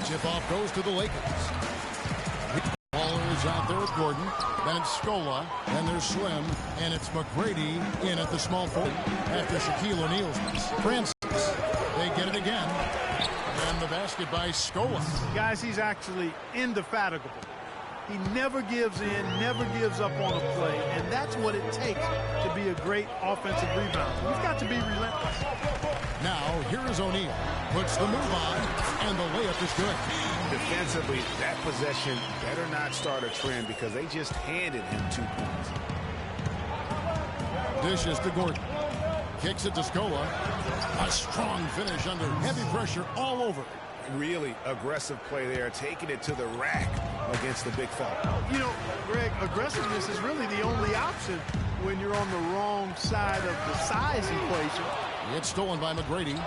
Tip-off goes to the Lakers. Ball is out there with Gordon. Then it's Scola. Then there's Slim. And it's McGrady in at the small forward after Shaquille O'Neal's miss. Francis. They get it again. And the basket by Scola. Guys, he's actually indefatigable. He never gives in, never gives up on a play, and that's what it takes to be a great offensive rebounder. He's got to be relentless. Now, here is O'Neal. Puts the move on, and the layup is good. Defensively, that possession better not start a trend because they just handed him 2 points. Dishes to Gordon. Kicks it to Scola. A strong finish under heavy pressure all over. Really aggressive play there, taking it to the rack against the big fella. You know, Greg, aggressiveness is really the only option when you're on the wrong side of the size equation. It's stolen by McGrady.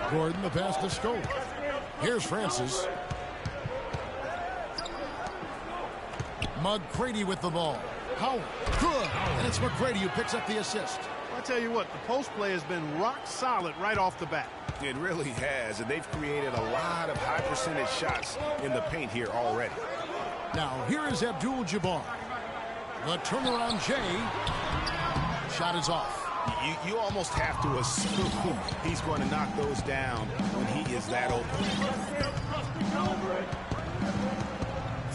Gordon, the pass to Scola. Here's Francis. McGrady with the ball. Howard, good. And it's McGrady who picks up the assist. I tell you what, the post play has been rock solid right off the bat. It really has, and they've created a lot of high percentage shots in the paint here already. Now, here is Abdul-Jabbar. The turnaround Jay. Shot is off. You almost have to assume he's going to knock those down when he is that open.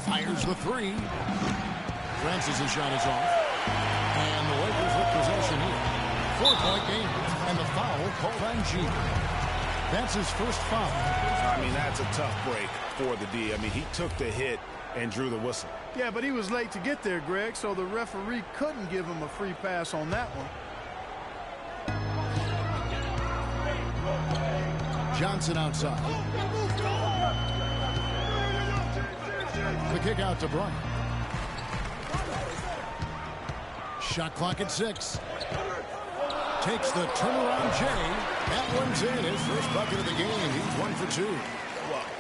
Fires the three. Francis' shot is off. And the Lakers with possession here. 4-point game. And the foul called on G. That's his first foul. I mean, that's a tough break for the D. I mean, he took the hit and drew the whistle. Yeah, but he was late to get there, Greg, so the referee couldn't give him a free pass on that one. Johnson outside. The kick out to Bryant. Shot clock at 6. Takes the turnaround Jay. That one's in. His first bucket of the game. He's 1 for 2.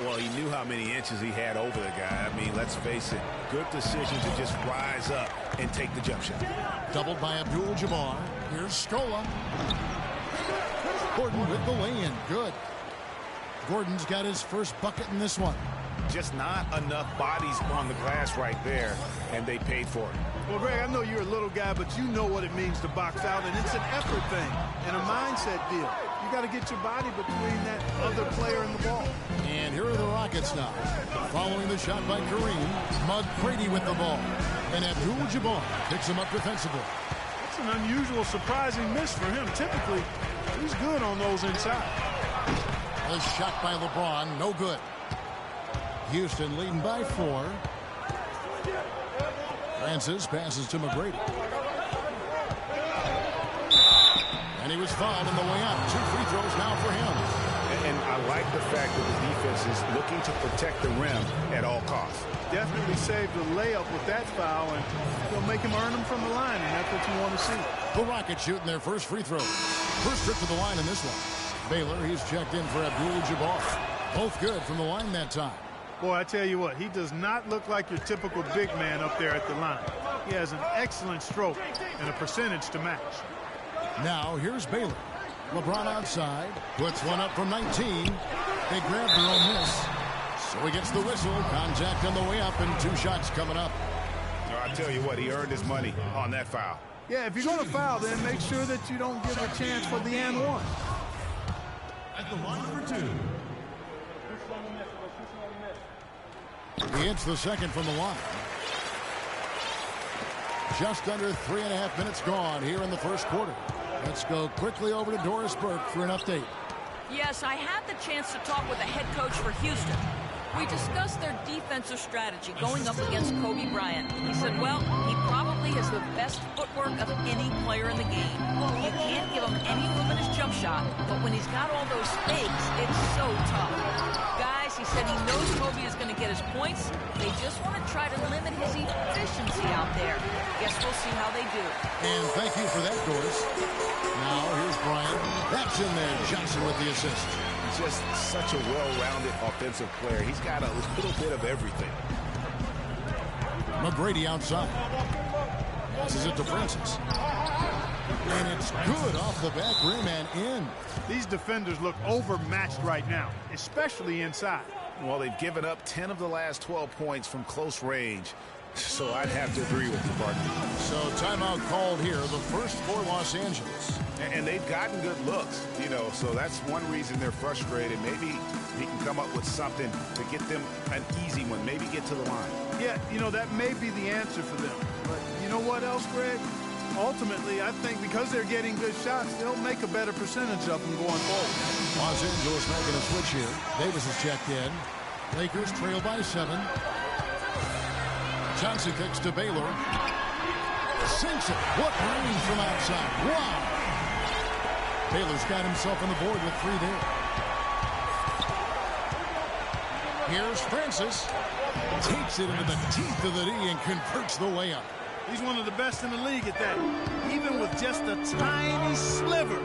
Well, he knew how many inches he had over the guy. I mean, let's face it. Good decision to just rise up and take the jump shot. Doubled by Abdul-Jabbar. Here's Scola. Gordon with the lay-in. Good. Gordon's got his first bucket in this one. Just not enough bodies on the glass right there, and they paid for it. Well, Greg, I know you're a little guy, but you know what it means to box out, and it's an effort thing and a mindset deal. You got to get your body between that other player and the ball. And here are the Rockets now. Following the shot by Kareem, McGrady with the ball. And Abdul-Jabbar picks him up defensively. That's an unusual, surprising miss for him. Typically, he's good on those inside. A shot by LeBron, no good. Houston leading by 4. Francis passes to McGrady. And he was fouled on the way up. 2 free throws now for him. And I like the fact that the defense is looking to protect the rim at all costs. Definitely saved the layup with that foul, and he'll make him earn them from the line, and that's what you want to see. The Rockets shooting their first free throw. First trip to the line in this one. Baylor, he's checked in for Abdul-Jabbar. Both good from the line that time. Boy, I tell you what, he does not look like your typical big man up there at the line. He has an excellent stroke and a percentage to match. Now, here's Baylor. LeBron outside. Puts one up from 19. They grab their own miss. So he gets the whistle. Contact on the way up and 2 shots coming up. I tell you what, he earned his money on that foul. Yeah, if you're going to foul, then make sure that you don't give a chance for the and one. At the line for 2. He hits the second from the line. Just under 3.5 minutes gone here in the first quarter. Let's go quickly over to Doris Burke for an update. Yes, I had the chance to talk with the head coach for Houston. We discussed their defensive strategy going up against Kobe Bryant. He said, well, he probably has the best footwork of any player in the game. You can't give him any room in his jump shot, but when he's got all those fakes, it's so tough. Guys, he said he knows Kobe is going to get his points. They just want to try to limit his efficiency out there. Guess we'll see how they do. And thank you for that, Doris. Now, here's Bryant. That's in there. Johnson with the assist. Just such a well-rounded offensive player. He's got a little bit of everything. McGrady outside. Passes it to Francis. And it's good off the back rim and in. These defenders look overmatched right now, especially inside. Well, they've given up 10 of the last 12 points from close range. So I'd have to agree with you, partner. So timeout called here, the first for Los Angeles. And they've gotten good looks, you know, so that's one reason they're frustrated. Maybe he can come up with something to get them an easy one, maybe get to the line. Yeah, you know, that may be the answer for them. But you know what else, Greg? Ultimately, I think because they're getting good shots, they'll make a better percentage of them going forward. Los Angeles making a switch here. Davis is checked in. Lakers trail by 7. Johnson kicks to Baylor. Sinks it. What range from outside. Wow. Baylor's got himself on the board with 3 there. Here's Francis. Takes it into the teeth of the D and converts the layup. He's one of the best in the league at that. Even with just a tiny sliver,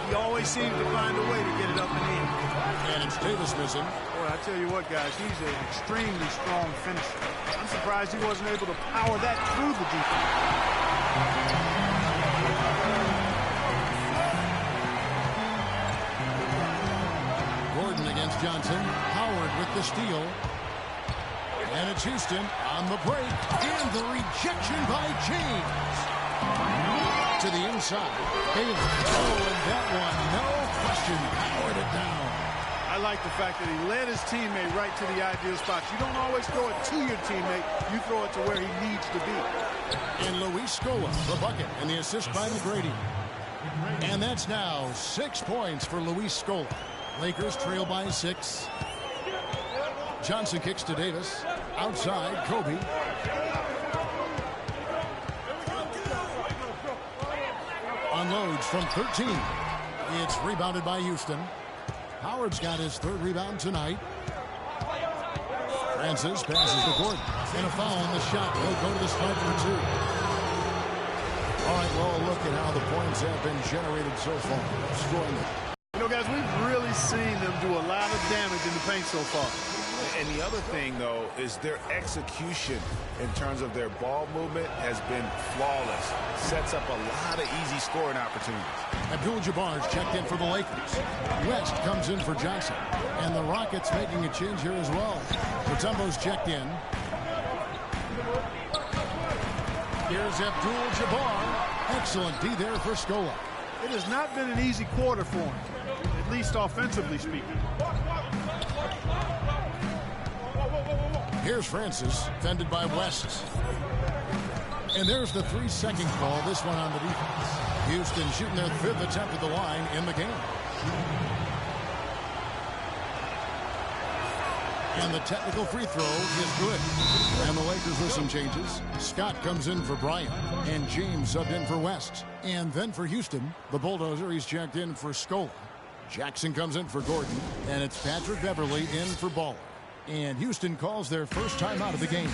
he always seems to find a way to get it up and in. And it's Davis missing. Boy, I tell you what, guys, he's an extremely strong finisher. I'm surprised he wasn't able to power that through the defense. Gordon against Johnson. Howard with the steal. And it's Houston on the break. And the rejection by James. To the inside. Baylor. Oh, and that one, no question, powered it down. I like the fact that he led his teammate right to the ideal spot. You don't always throw it to your teammate. You throw it to where he needs to be. And Luis Scola, the bucket, and the assist by McGrady. And that's now 6 points for Luis Scola. Lakers trail by 6. Johnson kicks to Davis. Outside, Kobe. Unloads from 13. It's rebounded by Houston. Howard's got his 3rd rebound tonight. Francis passes to Gordon. And a foul on the shot. They'll go to the spot for 2. All right, well, look at how the points have been generated so far. Scoring it. You know, guys, we've really seen them do a lot of damage in the paint so far. And the other thing, though, is their execution in terms of their ball movement has been flawless. Sets up a lot of easy scoring opportunities. Abdul-Jabbar's checked in for the Lakers. West comes in for Johnson. And the Rockets making a change here as well. Mutombo's checked in. Here's Abdul-Jabbar. Excellent D there for Scola. It has not been an easy quarter for him, at least offensively speaking. Here's Francis, fended by West. And there's the 3-second call, this one on the defense. Houston shooting their 5th attempt at the line in the game. And the technical free throw is good. And the Lakers with some changes. Scott comes in for Bryant. And James subbed in for West. And then for Houston, the Bulldozer, he's checked in for Scola. Jackson comes in for Gordon. And it's Patrick Beverly in for Baller. And Houston calls their first time out of the game.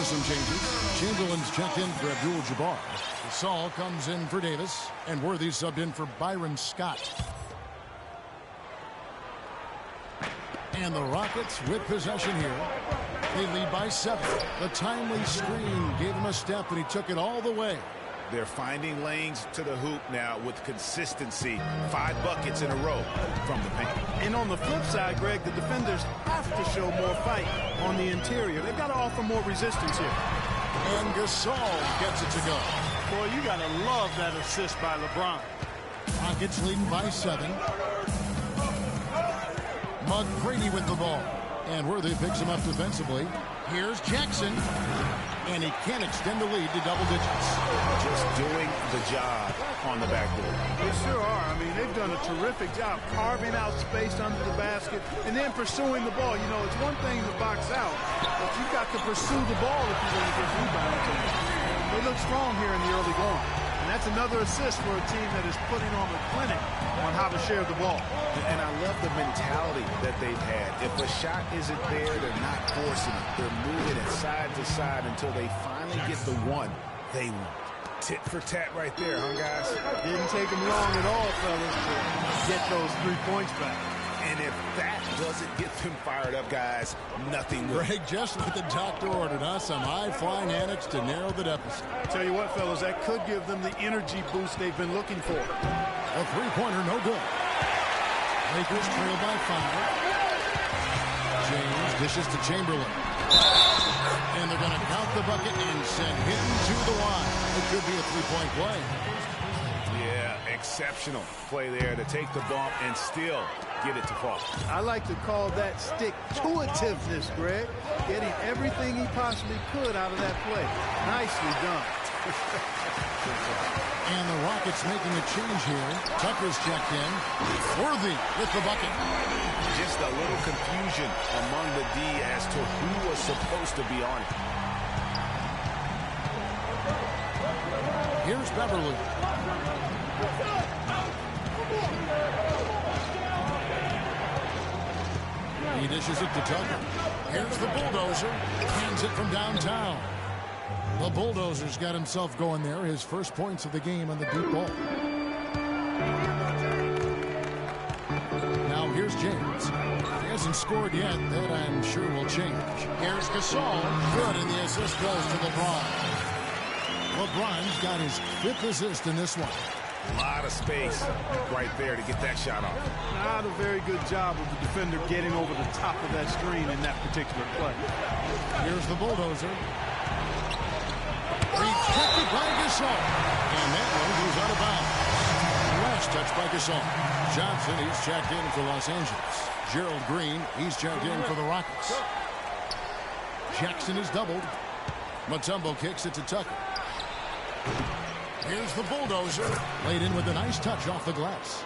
Some changes. Chamberlain's checked in for Abdul-Jabbar. Gasol comes in for Davis. And Worthy subbed in for Byron Scott. And the Rockets with possession here. They lead by 7. The timely screen gave him a step, and he took it all the way. They're finding lanes to the hoop now with consistency. 5 buckets in a row from the paint. And on the flip side, Greg, the defenders have to show more fight on the interior. They've got to offer more resistance here. And Gasol gets it to go. Boy, you got to love that assist by LeBron. Rockets leading by 7. McGrady with the ball. And Worthy picks him up defensively. Here's Jackson. And he can't extend the lead to double digits. Just doing the job on the backboard. They sure are. I mean, they've done a terrific job carving out space under the basket and then pursuing the ball. You know, it's one thing to box out, but you've got to pursue the ball if you're going to get rebounds. They look strong here in the early going. And that's another assist for a team that is putting on a clinic on how to share the ball. And I love the mentality that they've had. If a shot isn't there, they're not forcing it. They're moving it side to side until they finally get the one they want. Tit for tat right there, huh, guys? Didn't take them long at all, fellas, to get those 3 points back. And if that doesn't get them fired up, guys, nothing will. Greg, just what the doctor ordered, huh? Some high-flying antics to narrow the deficit. I tell you what, fellas, that could give them the energy boost they've been looking for. A three-pointer, no good. Lakers trail by 5. James dishes to Chamberlain. And they're going to count the bucket and send him to the line. It could be a three-point play. Yeah, exceptional play there to take the bump and still get it to fall. I like to call that stick-to-itiveness, Greg. Getting everything he possibly could out of that play. Nicely done. And the Rockets making a change here. Tucker's checked in. Worthy with the bucket. Just a little confusion among the D as to who was supposed to be on it. Here's Beverly. He dishes it to Tucker. Here's the Bulldozer. Hands it from downtown. The Bulldozer's got himself going there. His first points of the game on the deep ball. Now here's James. He hasn't scored yet. That I'm sure will change. Here's Gasol. Good, and the assist goes to LeBron. LeBron's got his 5th assist in this one. A lot of space right there to get that shot off. Not a very good job of the defender getting over the top of that screen in that particular play. Here's the Bulldozer. Rejected by Gasol. And that one goes out of bounds. Last touch by Gasol. Johnson, he's checked in for Los Angeles. Gerald Green, he's checked in for the Rockets. Jackson is doubled. Mutombo kicks it to Tucker. Here's the Bulldozer. Laid in with a nice touch off the glass.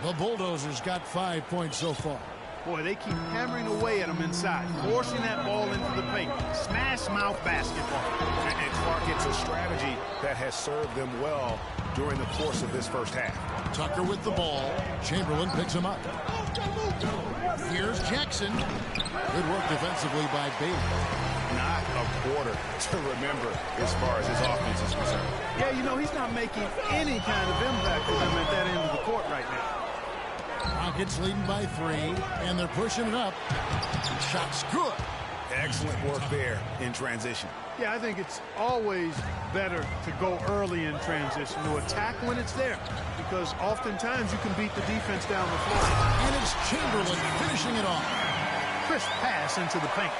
The Bulldozer's got 5 points so far. Boy, they keep hammering away at them inside, forcing that ball into the paint. Smash mouth basketball. And Clark, it's a strategy that has served them well during the course of this first half. Tucker with the ball. Chamberlain picks him up. Here's Jackson. Good work defensively by Bailey. Not a quarter to remember as far as his offense is concerned. Yeah, you know, he's not making any kind of impact for them at that end of the court right now. Rockets leading by 3, and they're pushing it up. Shot's good. Excellent work there in transition. Yeah, I think it's always better to go early in transition, to attack when it's there, because oftentimes you can beat the defense down the floor. And it's Chamberlain finishing it off. Crisp pass into the paint.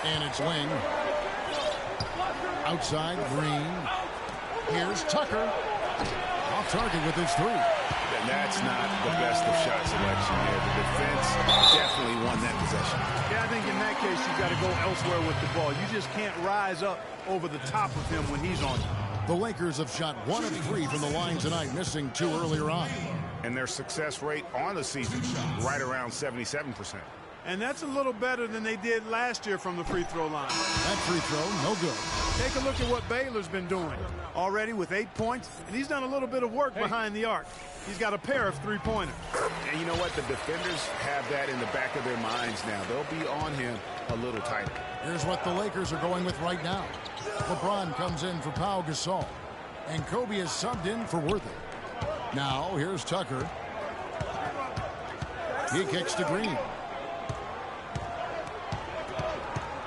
And it's Wing. Outside, Green. Here's Tucker. Off target with his 3. And that's not the best of shot selection there. The defense definitely won that possession. Yeah, I think in that case you've got to go elsewhere with the ball. You just can't rise up over the top of him when he's on you. The Lakers have shot 1 of 3 from the line tonight, missing 2 earlier on. And their success rate on the season, right around 77%. And that's a little better than they did last year from the free throw line. That free throw, no good. Take a look at what Baylor's been doing. Already with 8 points, and he's done a little bit of work behind the arc. He's got a pair of 3-pointers. And you know what? The defenders have that in the back of their minds now. They'll be on him a little tighter. Here's what the Lakers are going with right now. LeBron comes in for Pau Gasol. And Kobe is subbed in for Worthy. Now, here's Tucker. He kicks to Green.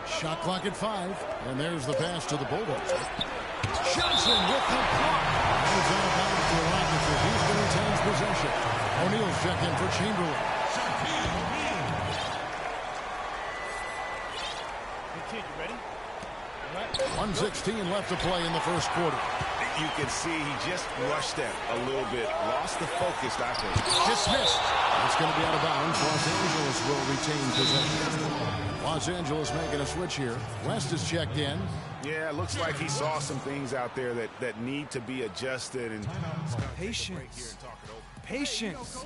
Shot clock at 5. And there's the pass to the Bulldozer. Johnson with the block. Goes out of bounds to the Rockets as Houston retains possession. O'Neal's check in for Chamberlain. Okay, you ready? 1:16 left to play in the first quarter. You can see he just rushed that a little bit. Lost the focus, I think. Dismissed. It's going to be out of bounds. Los Angeles will retain possession. Los Angeles making a switch here. West is checked in. Yeah, it looks like he saw some things out there that need to be adjusted. And Patience. Patience.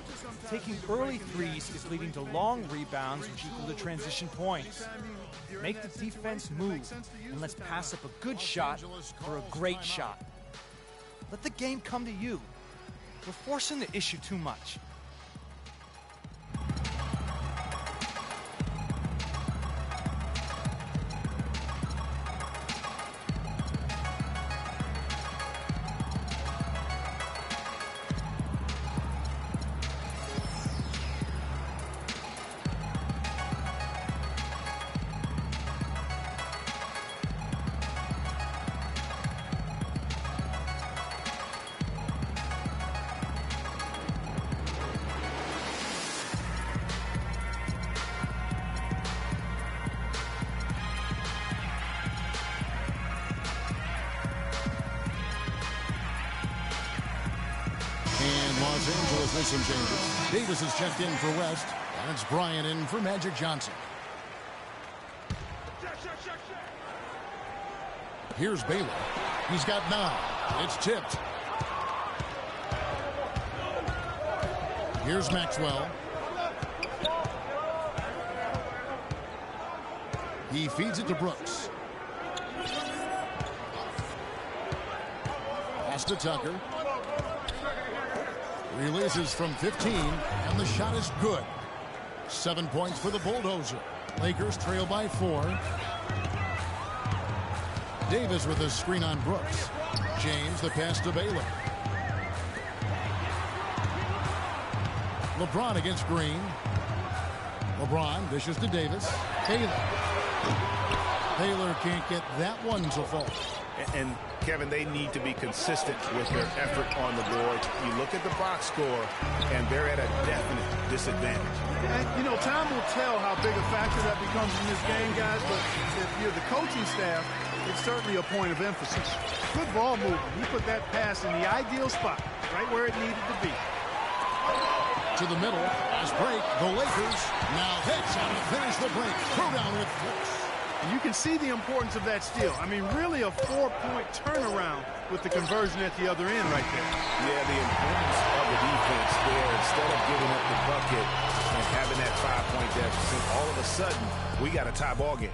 Taking early threes is leading to long rebounds, which equal to transition points. Make the defense move, and let's pass up a good shot for a great shot. Let the game come to you. We're forcing the issue too much. Los Angeles with some changes. Davis is checked in for West, and it's Bryant in for Magic Johnson. Here's Baylor. He's got 9. It's tipped. Here's Maxwell. He feeds it to Brooks. Pass to Tucker. Releases from 15, and the shot is good. 7 points for the Bulldozer. Lakers trail by 4. Davis with a screen on Brooks. James the pass to Baylor. LeBron against Green. LeBron dishes to Davis. Baylor. Baylor can't get that one to fall. And Kevin, they need to be consistent with their effort on the board. You look at the box score, and they're at a definite disadvantage. And, you know, time will tell how big a factor that becomes in this game, guys, but if you're the coaching staff, it's certainly a point of emphasis. Good ball movement. He put that pass in the ideal spot, right where it needed to be. To the middle, fast break, the Lakers now heads out to finish the break. Throw down with Brooks. And you can see the importance of that steal. I mean, really a 4-point turnaround with the conversion at the other end right there. Yeah, the importance of the defense there. Instead of giving up the bucket and having that 5-point deficit, all of a sudden, we got a tie ball game.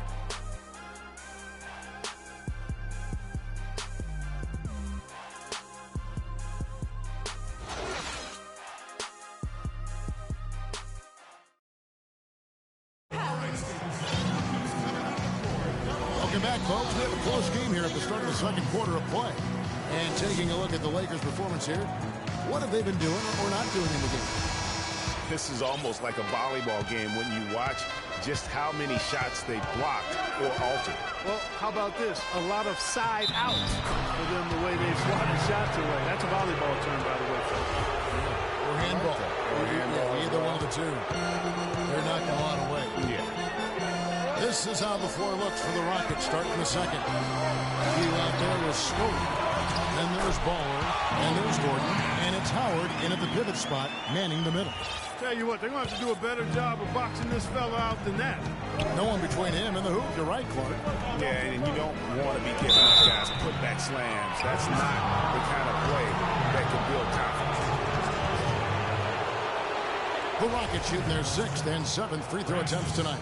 Welcome back, folks. We have a close game here at the start of the second quarter of play. And taking a look at the Lakers' performance here, what have they been doing or not doing in the game? This is almost like a volleyball game when you watch just how many shots they blocked or altered. Well, how about this? A lot of side out for them the way they swatted the shots away. That's a volleyball term, by the way, folks. Or handball. Yeah, either one of the two. They're knocking a lot away. Yeah. This is how the floor looks for the Rockets starting the second. View out there was Scola. Then there's Baller. And there's Gordon. And it's Howard in at the pivot spot, manning the middle. Tell you what, they're going to have to do a better job of boxing this fella out than that. No one between him and the hoop. You're right, Clark. Yeah, and you don't want to be giving up guys putback slams. That's not the kind of play that can build confidence. The Rockets shooting their 6th and 7th free throw attempts tonight.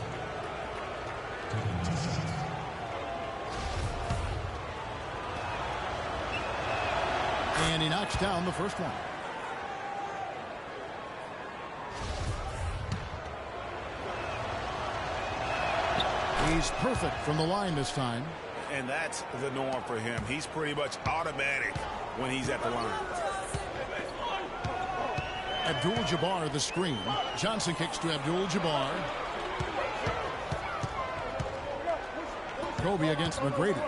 And he knocks down the first one. He's perfect from the line this time. And that's the norm for him. He's pretty much automatic when he's at the line. Abdul-Jabbar the screen. Johnson kicks to Abdul-Jabbar. Kobe against McGrady.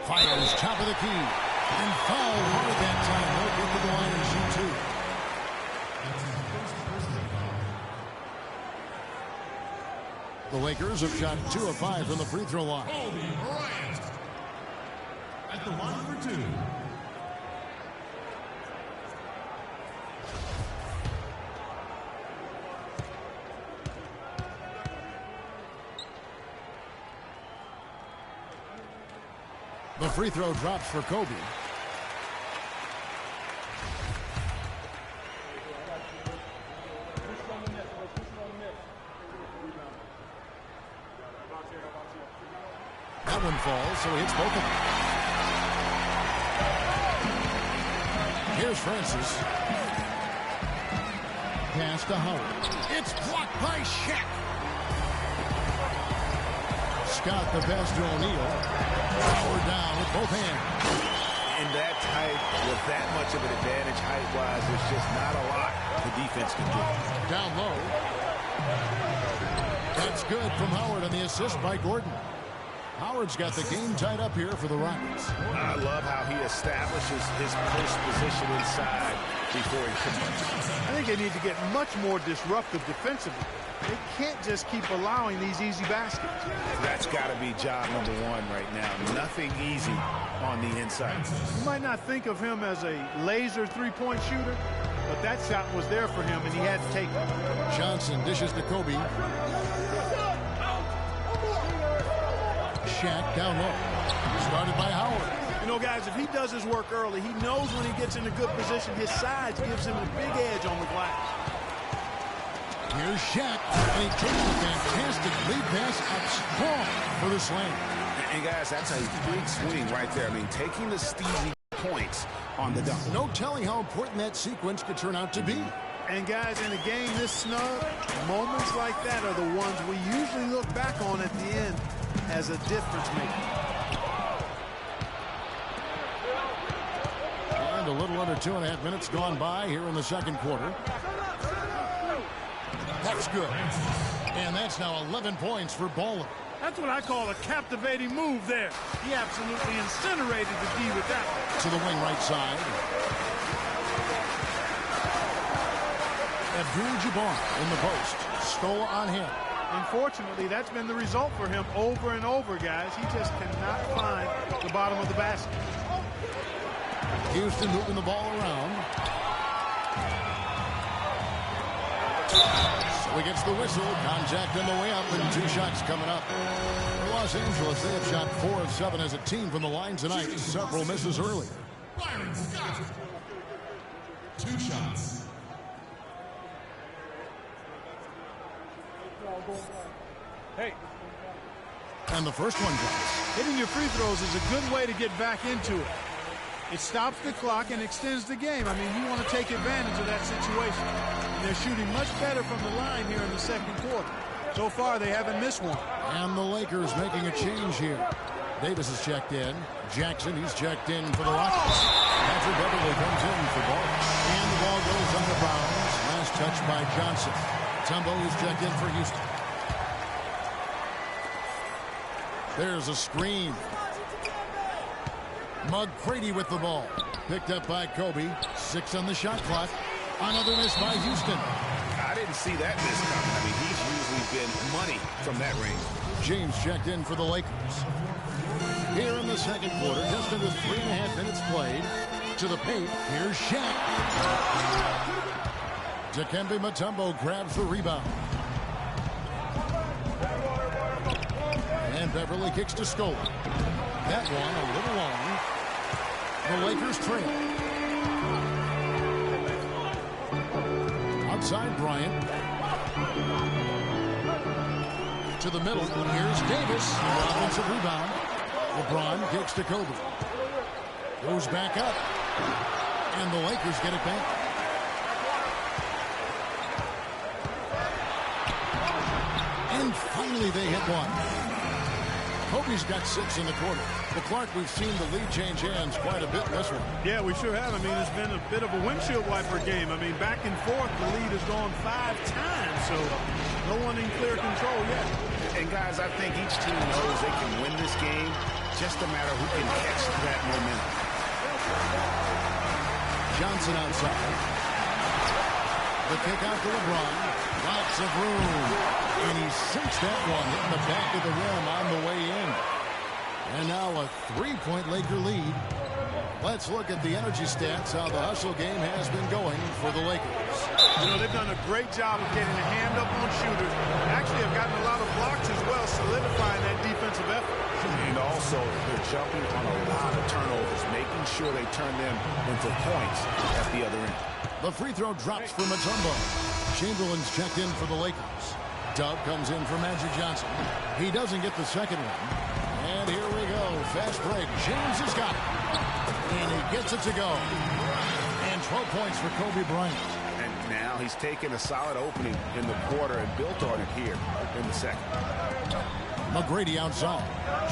Fires top of the key. And foul hard that time. They'll get to the line and shoot 2. The Lakers have shot 2 of 5 from the free throw line. Kobe Bryant at the line for 2. The free throw drops for Kobe. That one falls, so he hits both of them. Here's Francis. Pass to Howard. It's blocked by Shaq. Scott the pass to O'Neal. Howard down with both hands. In that tight, with that much of an advantage height-wise, there's just not a lot the defense can do. Down low. That's good from Howard on the assist by Gordon. Howard's got the game tied up here for the Rockets. I love how he establishes his post position inside before he shoots. I think they need to get much more disruptive defensively. They can't just keep allowing these easy baskets. That's got to be job number one right now. Nothing easy on the inside. You might not think of him as a laser three-point shooter, but that shot was there for him, and he had to take it. Johnson dishes to Kobe. Shaq down low. Started by Howard. You know, guys, if he does his work early, he knows when he gets in a good position, his size gives him a big edge on the glass. Here's Shaq, and he takes a fantastic lead pass up strong for the slam. And guys, that's a big swing right there. I mean, taking the steezy points on the dunk. No telling how important that sequence could turn out to be. And guys, in a game this snug, moments like that are the ones we usually look back on at the end as a difference maker. And a little under 2.5 minutes gone by here in the second quarter. That's good. And that's now 11 points for Ballin. That's what I call a captivating move there. He absolutely incinerated the D with that one. To the wing right side. Abdul-Jabbar in the post. Scola on him. Unfortunately, that's been the result for him over and over, guys. He just cannot find the bottom of the basket. Houston moving the ball around. So he gets the whistle. Contact on the way up, and 2 shots coming up. For Los Angeles, they have shot 4 of 7 as a team from the line tonight. Several misses earlier. Byron Scott. 2 shots. Hey. And the first one drops. Hitting your free throws is a good way to get back into it. It stops the clock and extends the game. I mean, you want to take advantage of that situation. And they're shooting much better from the line here in the second quarter. So far, they haven't missed one. And the Lakers making a change here. Davis is checked in. Jackson, he's checked in for the Rockets. Patrick Beverly comes in for ball. And the ball goes out of bounds. Last touch by Johnson. Tumbo is checked in for Houston. There's a screen. McGrady with the ball. Picked up by Kobe. 6 on the shot clock. Another miss by Houston. I didn't see that miss coming. I mean, he's usually been money from that range. James checked in for the Lakers. Here in the second quarter, just under 3.5 minutes played. To the paint, here's Shaq. Dikembe Mutombo grabs the rebound. And Beverly kicks to Scola. That one a little long. The Lakers trail. Outside Bryant. To the middle. Here's Davis. Offensive rebound. LeBron kicks to Kobe. Goes back up. And the Lakers get it back. And finally they hit one. Kobe's got 6 in the quarter. But Clark, we've seen the lead change hands quite a bit in this one. Yeah, we sure have. I mean, it's been a bit of a windshield wiper game. I mean, back and forth, the lead has gone 5 times. So no one in clear control yet. And guys, I think each team knows they can win this game. Just a matter who can catch that momentum. Johnson outside. The kick out to LeBron. Lots of room. And he sinks that one, hitting the back of the rim on the way in. And now a 3-point Laker lead. Let's look at the energy stats, how the hustle game has been going for the Lakers. You know, they've done a great job of getting a hand up on shooters. Actually, have gotten a lot of blocks as well, solidifying that defensive effort. And also, they're jumping on a lot of turnovers, making sure they turn them into points at the other end. The free throw drops for Mutombo. Chamberlain's checked in for the Lakers. Dub comes in for Magic Johnson. He doesn't get the second one. And here we go. Fast break. James has got it. And he gets it to go. And 12 points for Kobe Bryant. And now he's taken a solid opening in the quarter and built on it here in the second. McGrady outside.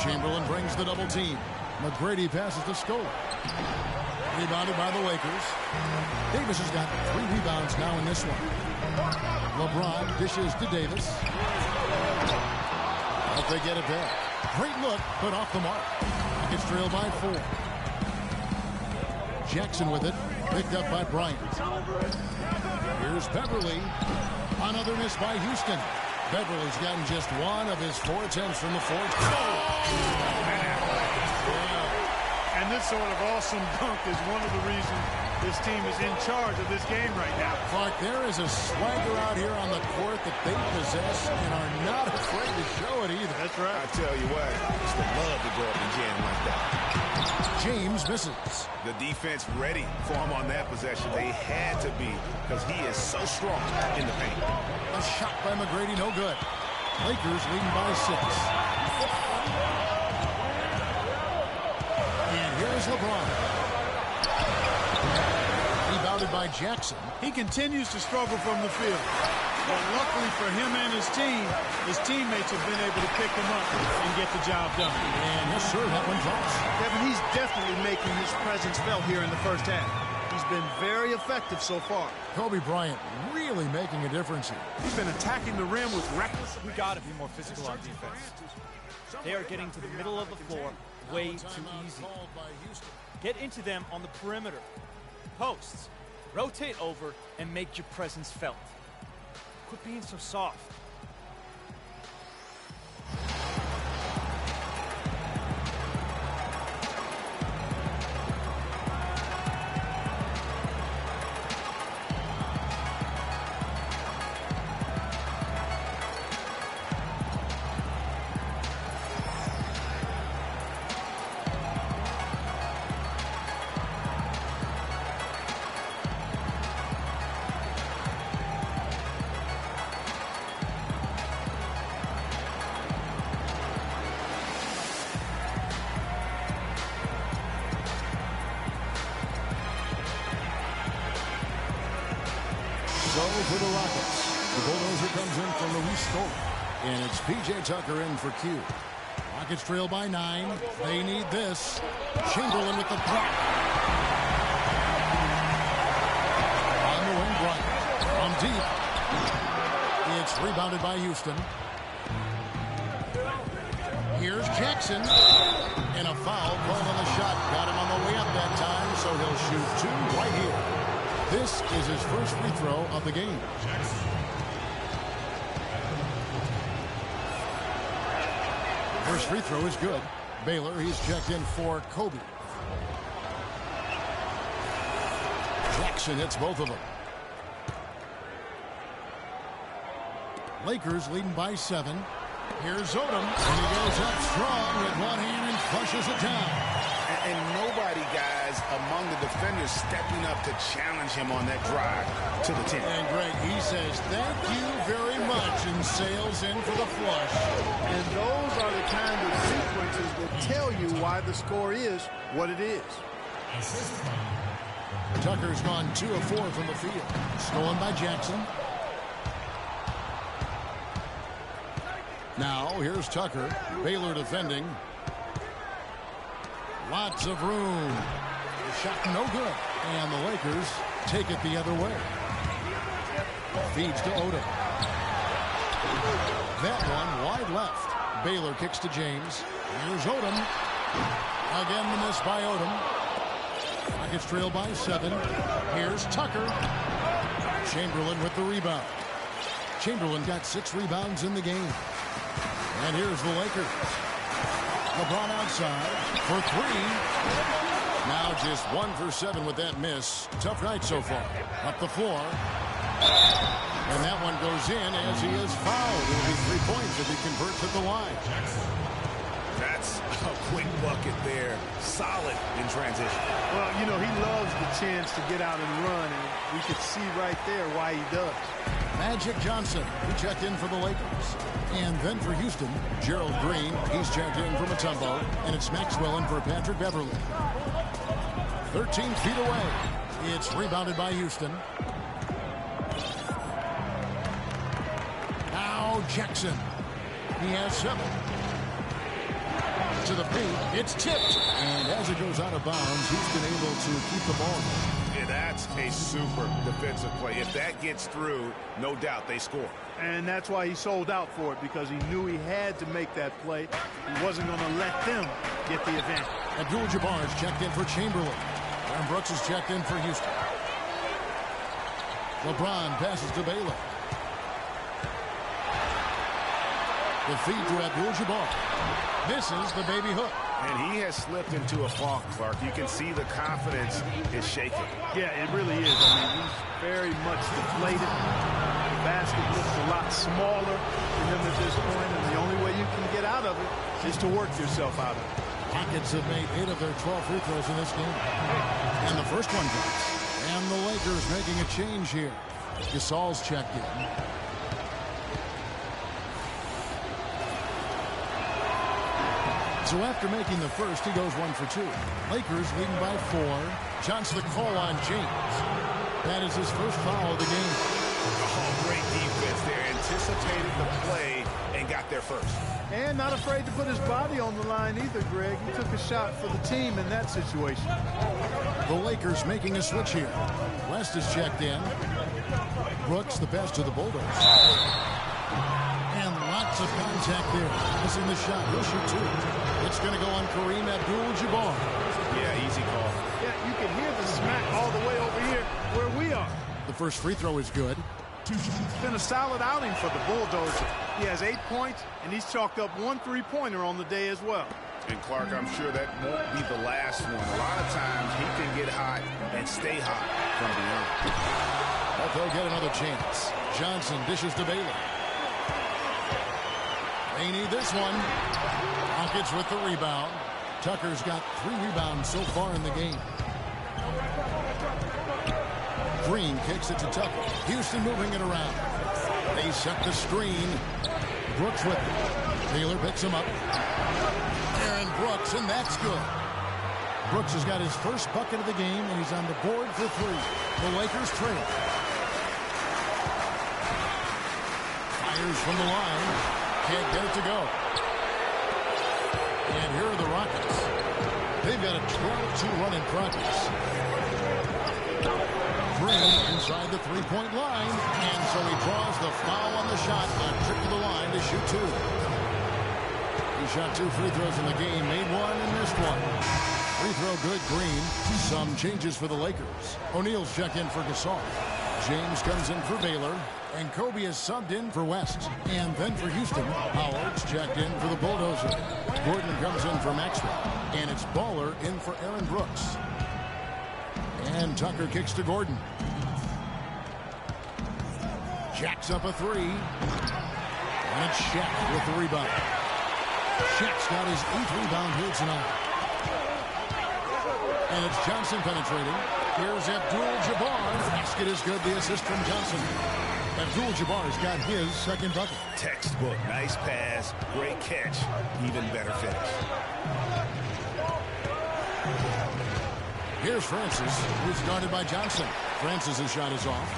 Chamberlain brings the double team. McGrady passes to Scola. Rebounded by the Lakers. Davis has got 3 rebounds now in this one. LeBron dishes to Davis. But they get it back. Great look, but off the mark. It's trailed by 4. Jackson with it. Picked up by Bryant. Here's Beverly. Another miss by Houston. Beverly's gotten just 1 of his 4 attempts from the fourth. And this sort of awesome dunk is one of the reasons this team is in charge of this game right now. Clark, there is a swagger out here on the court that they possess and are not afraid to show it either. That's right. I tell you what, it's the love to go up and jam like that. James misses. The defense ready for him on that possession. They had to be because he is so strong in the paint. A shot by McGrady, no good. Lakers leading by 6. And here's LeBron. Rebounded by Jackson. He continues to struggle from the field. But luckily for him and his teammates have been able to pick him up and get the job done. And yes, sir, that one drops. Kevin, he's definitely making his presence felt here in the first half. He's been very effective so far. Kobe Bryant really making a difference here. He's been attacking the rim with reckless. We got to be more physical on defense. They are getting to the middle of the floor way too easy. Get into them on the perimeter. Posts. Rotate over and make your presence felt. Quit being so soft. So for the Rockets, the bulldozer comes in from Luis Scola. And it's P.J. Tucker in for Q. Rockets trail by 9. They need this. Chamberlain with the block. On the wing, Bryant. From deep. It's rebounded by Houston. Here's Jackson. And a foul called on the shot. Got him on the way up that time, so he'll shoot 2 right here. This is his first free throw of the game. First free throw is good. Baylor, he's checked in for Kobe. Jackson hits both of them. Lakers leading by 7. Here's Odom, and he goes up strong with one hand and flushes it down. And nobody, guys, among the defenders stepping up to challenge him on that drive to the 10. And Greg, he says, thank you very much, and sails in for the flush. And those are the kind of sequences that tell you why the score is what it is. Tucker's gone 2 of 4 from the field. Stolen by Jackson. Now, here's Tucker. Baylor defending. Lots of room. The shot no good. And the Lakers take it the other way. Feeds to Odom. That one wide left. Baylor kicks to James. Here's Odom. Again the miss by Odom. Rockets trail by 7. Here's Tucker. Chamberlain with the rebound. Chamberlain got 6 rebounds in the game. And here's the Lakers. LeBron outside for 3. Now just 1 for 7 with that miss. Tough night so far. Up the floor. And that one goes in as he is fouled. It'll be 3 points if he converts at the line. That's That's a quick bucket there. Solid in transition. Well, you know, he loves the chance to get out and run, and we could see right there why he does. Magic Johnson, who checked in for the Lakers. And then for Houston, Gerald Green, he's checked in for Mutombo. And it's Maxwell in for Patrick Beverly. 13 feet away. It's rebounded by Houston. Now Jackson. He has 7. To the paint, it's tipped. And as it goes out of bounds, Houston able to keep the ball. Yeah, that's a super defensive play. If that gets through, no doubt they score. And that's why he sold out for it, because he knew he had to make that play. He wasn't going to let them get the advantage. Abdul-Jabbar is checked in for Chamberlain. Aaron Brooks is checked in for Houston. LeBron passes to Baylor. The feed to Abdul-Jabbar. Misses the baby hook. And he has slipped into a funk, Clark. You can see the confidence is shaking. Yeah, it really is. I mean, he's very much deflated. The basket looks a lot smaller to him at this point, and the only way you can get out of it is to work yourself out of it. Rockets have made 8 of their 12 free throws in this game. And the first one drops. And the Lakers making a change here. Gasol's checked in. So after making the first, he goes 1 for 2. Lakers leading by 4. Johnson the call on James. That is his first foul of the game. Oh, great defense there. Anticipated the play and got there first. And not afraid to put his body on the line either, Greg. He took a shot for the team in that situation. The Lakers making a switch here. West is checked in. Brooks the pass to the Bulldogs. And lots of contact there. Missing the shot. He'll shoot 2. It's going to go on Kareem Abdul-Jabbar. Yeah, easy call. Yeah, you can hear the smack all the way over here where we are. The first free throw is good. It's been a solid outing for the Bulldozer. He has 8 points, and he's chalked up 1 3-pointer on the day as well. And Clark, I'm sure that won't be the last one. A lot of times he can get hot and stay hot from beyond. But they'll get another chance. Johnson dishes to Baylor. They need this one. Rockets with the rebound. Tucker's got 3 rebounds so far in the game. Green kicks it to Tucker. Houston moving it around. They set the screen. Brooks with it. Taylor picks him up. Aaron Brooks, and that's good. Brooks has got his first bucket of the game, and he's on the board for 3. The Lakers trail. Fires from the line. Can't get it to go. And here are the Rockets. They've got a 12-2 run in progress. Green inside the 3-point line, and so he draws the foul on the shot, a trip to the line to shoot 2. He shot 2 free throws in the game, made 1 and missed 1. Free throw good, Green. Some changes for the Lakers. O'Neal's checked in for Gasol. James comes in for Baylor, and Kobe is subbed in for West. And then for Houston, Howard's checked in for the Bulldozer. Gordon comes in for Maxwell, and it's Baller in for Aaron Brooks. And Tucker kicks to Gordon. Jacks up a 3. And it's Shaq with the rebound. Shaq's got his 8th rebound here tonight. And it's Johnson penetrating. Here's Abdul-Jabbar. Basket is good. The assist from Johnson. Abdul-Jabbar's got his second bucket. Textbook. Nice pass. Great catch. Even better finish. Here's Francis, who's guarded by Johnson. Francis' shot is off.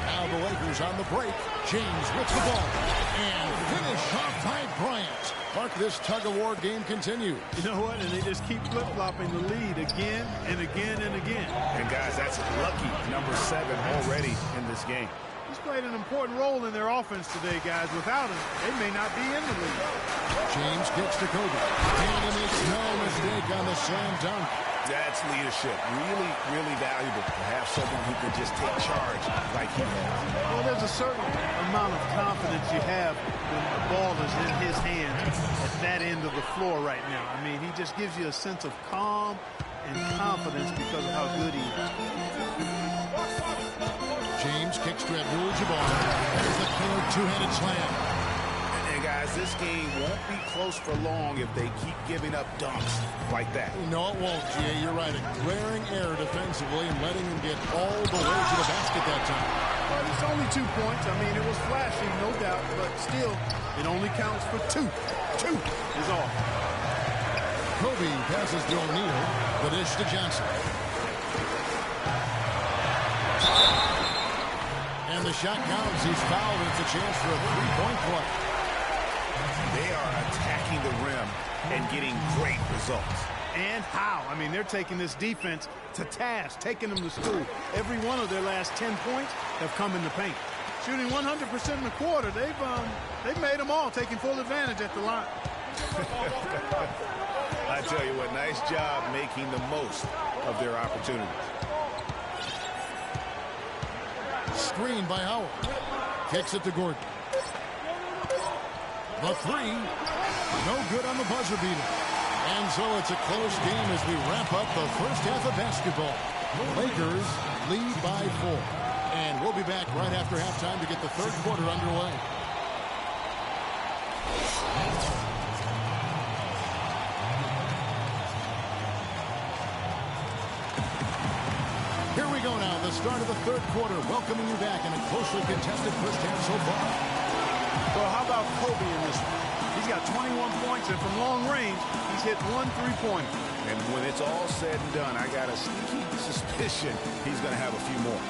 Now the Lakers on the break. James with the ball. And finish off by Bryant. Mark, this tug-of-war game continues. You know what? And they just keep flip-flopping the lead again and again and again. And guys, that's lucky number 7 already in this game. He's played an important role in their offense today, guys. Without him, they may not be in the league. James kicks to Kobe. And he makes no mistake on the slam dunk. That's leadership. Really, really valuable to have someone who can just take charge like he has. Well, there's a certain amount of confidence you have when the ball is in his hands at that end of the floor right now. I mean, he just gives you a sense of calm and confidence because of how good he is. James kicks to Abdul-Jabbar. There's the killer two-handed slam. And guys, because this game won't be close for long if they keep giving up dunks like that. No, it won't, G.A. You're right. A glaring error defensively and letting him get all the way to the basket that time. Well, it's only 2 points. I mean, it was flashy, no doubt, but still, it only counts for 2. 2 is all. Kobe passes to O'Neal. The dish to Johnson. And the shot counts. He's fouled, and it's a chance for a three-point play. They are attacking the rim and getting great results. And how? I mean, they're taking this defense to task, taking them to school. Every one of their last 10 points have come in the paint. Shooting 100% in the quarter. They've made them all, taking full advantage at the line. I tell you what, nice job making the most of their opportunities. Screen by Howard. Kicks it to Gordon. The three. No good on the buzzer beater. And so it's a close game as we wrap up the first half of basketball. Lakers lead by 4. And we'll be back right after halftime to get the third quarter underway. Here we go now, the start of the third quarter, welcoming you back in a closely contested first half so far. Well, how about Kobe in this one? He's got 21 points, and from long range, he's hit 1 3-pointer. And when it's all said and done, I got a sneaky suspicion he's going to have a few more.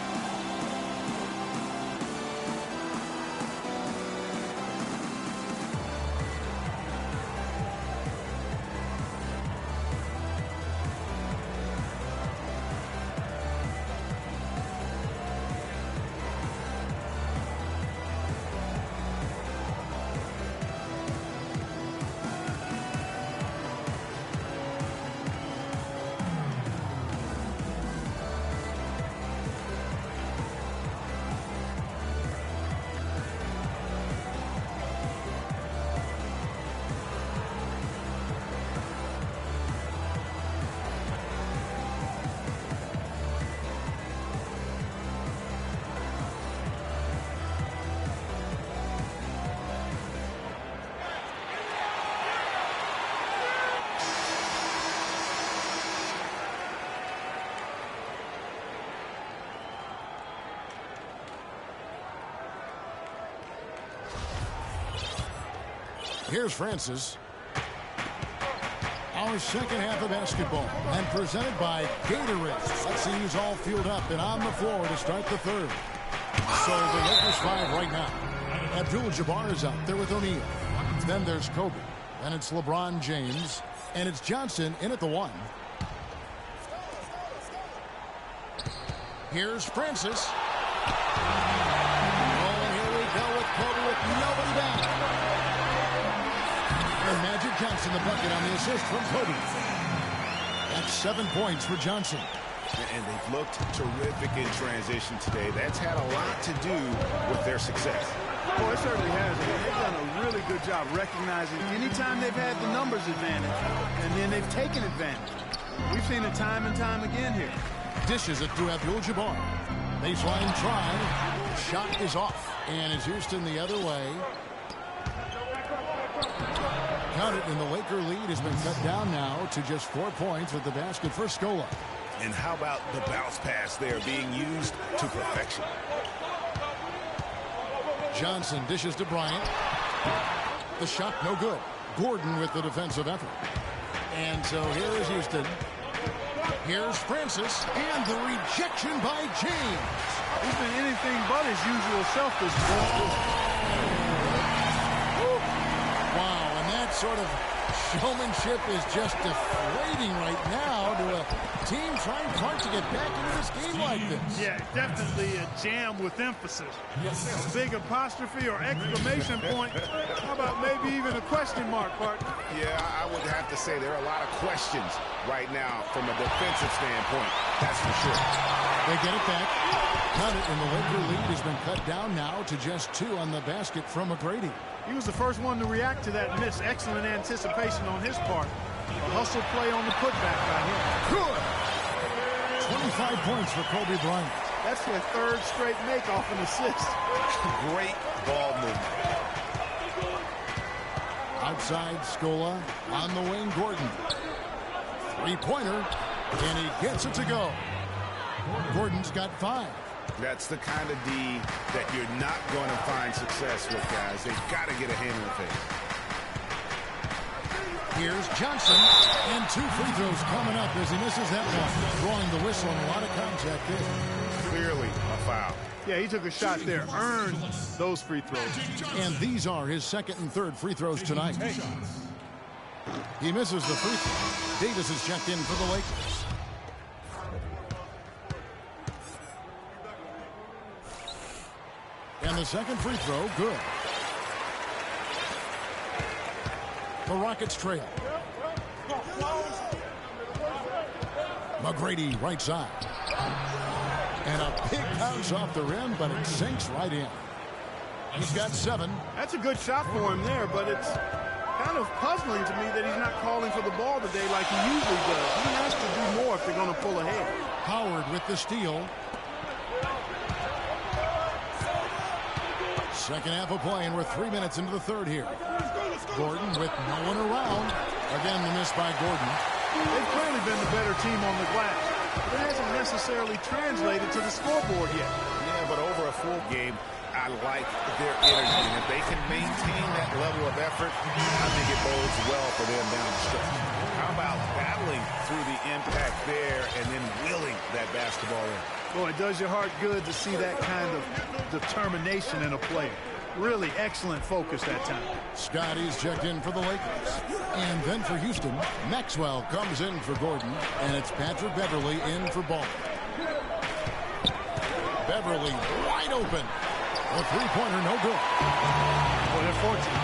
Here's Francis. Our second half of basketball, and presented by Gatorade. Let's see who's all fueled up and on the floor to start the third. So the Lakers 5 right now. Abdul-Jabbar is out there with O'Neal. Then there's Kobe. Then it's LeBron James. And it's Johnson in at the 1. Here's Francis. Oh, and here we go with Kobe with nobody back. And Magic Johnson, the bucket on the assist from Kobe. That's 7 points for Johnson. And they've looked terrific in transition today. That's had a lot to do with their success. Well, it certainly has. I mean, they've done a really good job recognizing anytime they've had the numbers advantage, and then they've taken advantage. We've seen it time and time again here. Dishes it to Abdul-Jabbar. Baseline try. Shot is off. And it's Houston the other way. Count it, and the Laker lead has been cut down now to just 4 points with the basket for Scola. And how about the bounce pass there being used to perfection? Johnson dishes to Bryant. The shot no good. Gordon with the defensive effort. And so here is Houston. Here's Francis, and the rejection by James. He's been anything but his usual self this quarter. Wow, and that sort of showmanship is just deflating right now to a team trying hard to get back into this game like this. Yeah, definitely a jam with emphasis. A big apostrophe or exclamation point. How about maybe even a question mark, partner? Yeah, I would have to say there are a lot of questions right now from a defensive standpoint. That's for sure. They get it back. Cut it, and the Laker lead has been cut down now to just 2 on the basket from McGrady. He was the first one to react to that miss. Excellent anticipation on his part. A hustle play on the putback by him. Good. 25 points for Kobe Bryant. That's their 3rd straight make off an assist. Great ball movement. Outside Scola on the wing. Gordon. Three-pointer. And he gets it to go. Gordon's got 5. That's the kind of D that you're not going to find success with, guys. They've got to get a hand in the face. Here's Johnson, and 2 free throws coming up as he misses that one. Drawing the whistle and a lot of contact there. Clearly a foul. Yeah, he took a shot there, earned those free throws. And these are his second and third free throws tonight. He misses the free throw. Davis is checked in for the Lakers. And the second free throw, good. The Rockets trail. McGrady right side. And a big bounce off the rim, but it sinks right in. He's got 7. That's a good shot for him there, but it's kind of puzzling to me that he's not calling for the ball today like he usually does. He has to do more if they're going to pull ahead. Howard with the steal. Second half of play, and we're 3 minutes into the third here. Gordon with no one around. Again, the miss by Gordon. They've clearly been the better team on the glass. It hasn't necessarily translated to the scoreboard yet. Yeah, but over a full game, I like their energy. And if they can maintain that level of effort, I think it bodes well for them down the stretch. How about battling through the impact there and then willing that basketball in? Boy, it does your heart good to see that kind of determination in a player. Really excellent focus that time. Scotty's checked in for the Lakers. And then for Houston, Maxwell comes in for Gordon, and it's Patrick Beverly in for Ball. Beverly wide open. A three-pointer, no good. Well, they're fortunate.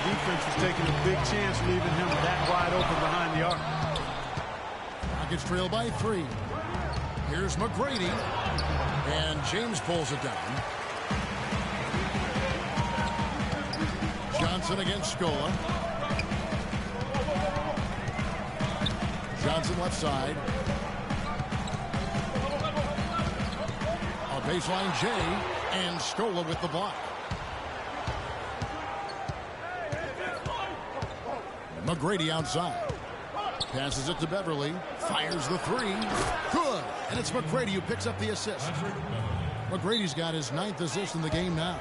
The defense was taking a big chance leaving him that wide open behind the arc. Rockets trail by 3. Here's McGrady. And James pulls it down. Johnson against Scola. Johnson left side. A baseline J, and Scola with the block. McGrady outside. Passes it to Beverly. Fires the 3. Good. And it's McGrady who picks up the assist. McGrady's got his 9th assist in the game now.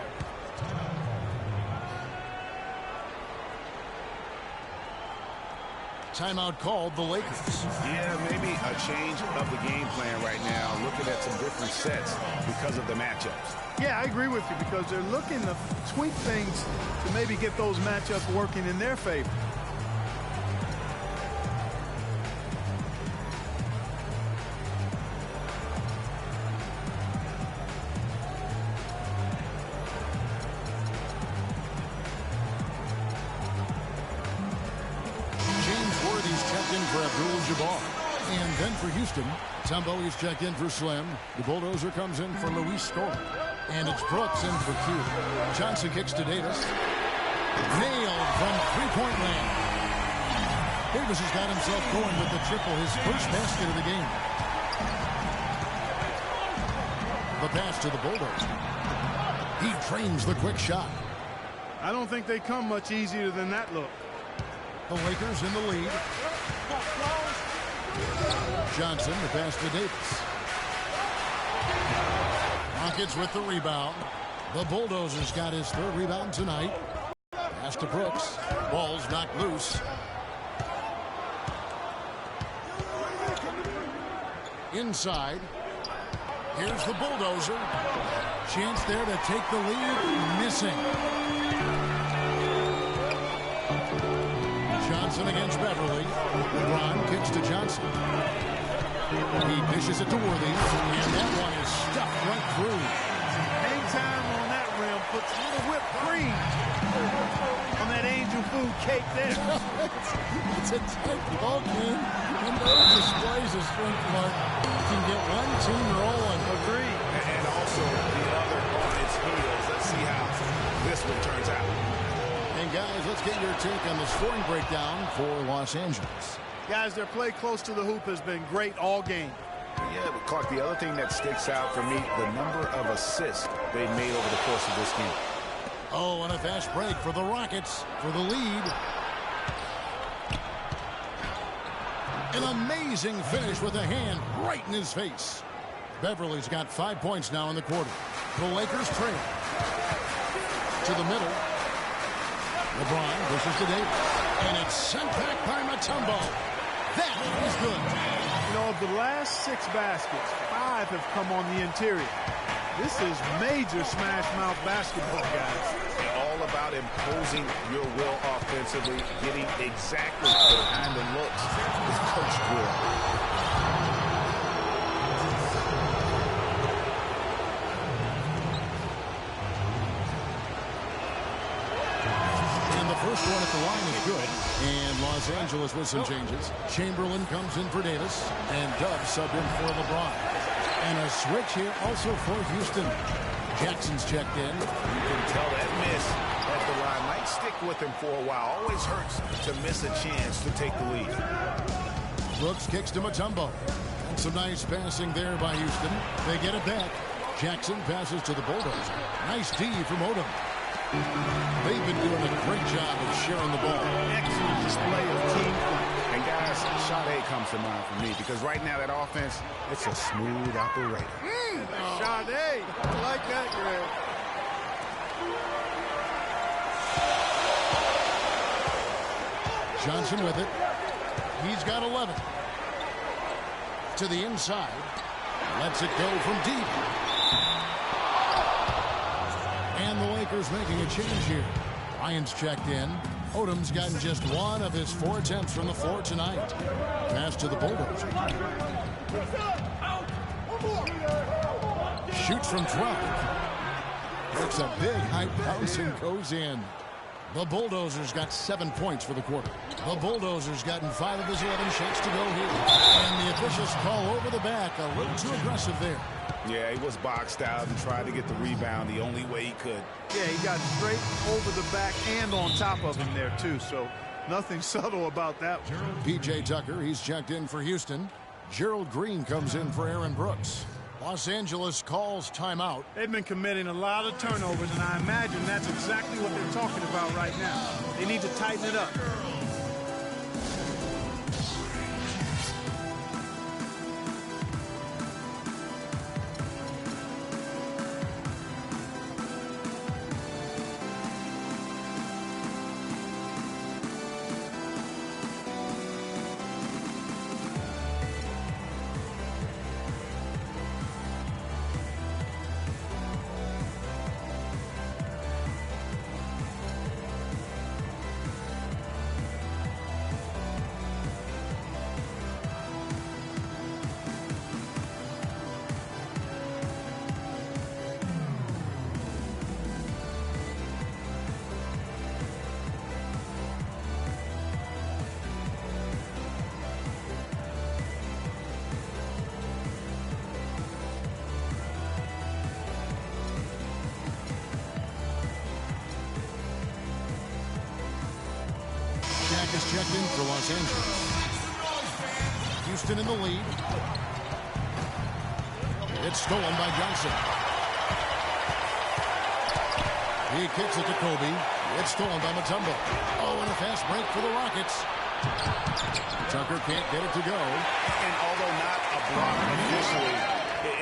Timeout called the Lakers. Yeah, maybe a change of the game plan right now, looking at some different sets because of the matchups. Yeah, I agree with you because they're looking to tweak things to maybe get those matchups working in their favor. And then for Houston, Tumbo is checked in for Slim. The Bulldozer comes in for Luis Scola. And it's Brooks in for Q. Johnson kicks to Davis. Nailed from three-point land. Davis has got himself going with the triple, his first basket of the game. The pass to the Bulldozer. He trains the quick shot. I don't think they come much easier than that look. The Lakers in the lead. Johnson, the pass to Davis. Rockets with the rebound. The Bulldozers got his 3rd rebound tonight. Pass to Brooks. Ball's knocked loose. Inside. Here's the Bulldozer. Chance there to take the lead. Missing. Johnson against Beverly. LeBron kicks to Johnson. He dishes it to Worthy, and that one is stuffed right through. Hang time on that rim puts a little whipped cream on that angel food cake there. It's a tight ball game, and those displays of strength, Mark, can get one team rolling. Agreed. And also the other on its heels. Let's see how this one turns out. And guys, let's get your take on the scoring breakdown for Los Angeles. Guys, their play close to the hoop has been great all game. Yeah, but Clark, the other thing that sticks out for me, the number of assists they've made over the course of this game. Oh, and a fast break for the Rockets for the lead. An amazing finish with a hand right in his face. Beverly's got 5 points now in the quarter. The Lakers trail. To the middle. LeBron versus the Davis. And it's sent back by Mutombo. That is good. You know, of the last 6 baskets, 5 have come on the interior. This is major smash mouth basketball, guys. All about imposing your will offensively, getting exactly the kind of looks this coach will. First one at the line is good, and Los Angeles with some changes. Chamberlain comes in for Davis, and Dub subbed in for LeBron. And a switch here also for Houston. Jackson's checked in. You can tell that miss at the line might stick with him for a while. Always hurts to miss a chance to take the lead. Brooks kicks to Mutombo. And some nice passing there by Houston. They get it back. Jackson passes to the Bulldozer. Nice D from Odom. They've been doing a great job of sharing the ball. Excellent display of team play. And guys, Sade comes to mind for me because right now that offense, it's a smooth operator. Sade, I like that, Greg. Johnson with it. He's got 11. To the inside. Lets it go from deep. And the Lakers making a change here. Ryan's checked in. Odom's gotten just 1 of his 4 attempts from the floor tonight. Pass to the Bulldozer. Shoots from 12. Works a big high bounce and goes in. The Bulldozer's got 7 points for the quarter. The Bulldozer's gotten 5 of his 11 shots to go here. And the officials call over the back. A little too aggressive there. Yeah, he was boxed out and tried to get the rebound the only way he could. Yeah, he got straight over the back and on top of him there, too. So nothing subtle about that one. P.J. Tucker, he's checked in for Houston. Gerald Green comes in for Aaron Brooks. Los Angeles calls timeout. They've been committing a lot of turnovers, and I imagine that's exactly what they're talking about right now. They need to tighten it up. Is checked in for Los Angeles. Houston in the lead. It's stolen by Johnson. He kicks it to Kobe. It's stolen by Mutombo. Oh, and a fast break for the Rockets. Tucker can't get it to go. And although not a block officially,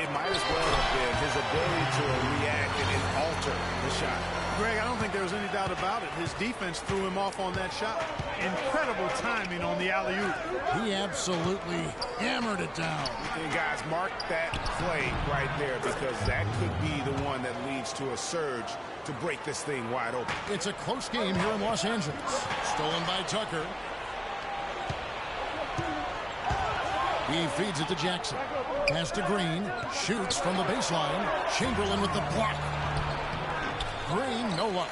it might as well have been his ability to react and alter the shot. Greg, I don't think there was any doubt about it. His defense threw him off on that shot. Incredible timing on the alley-oop. He absolutely hammered it down. And guys, mark that play right there because that could be the one that leads to a surge to break this thing wide open. It's a close game here in Los Angeles. Stolen by Tucker. He feeds it to Jackson. Pass to Green. Shoots from the baseline. Chamberlain with the block. Green, no luck.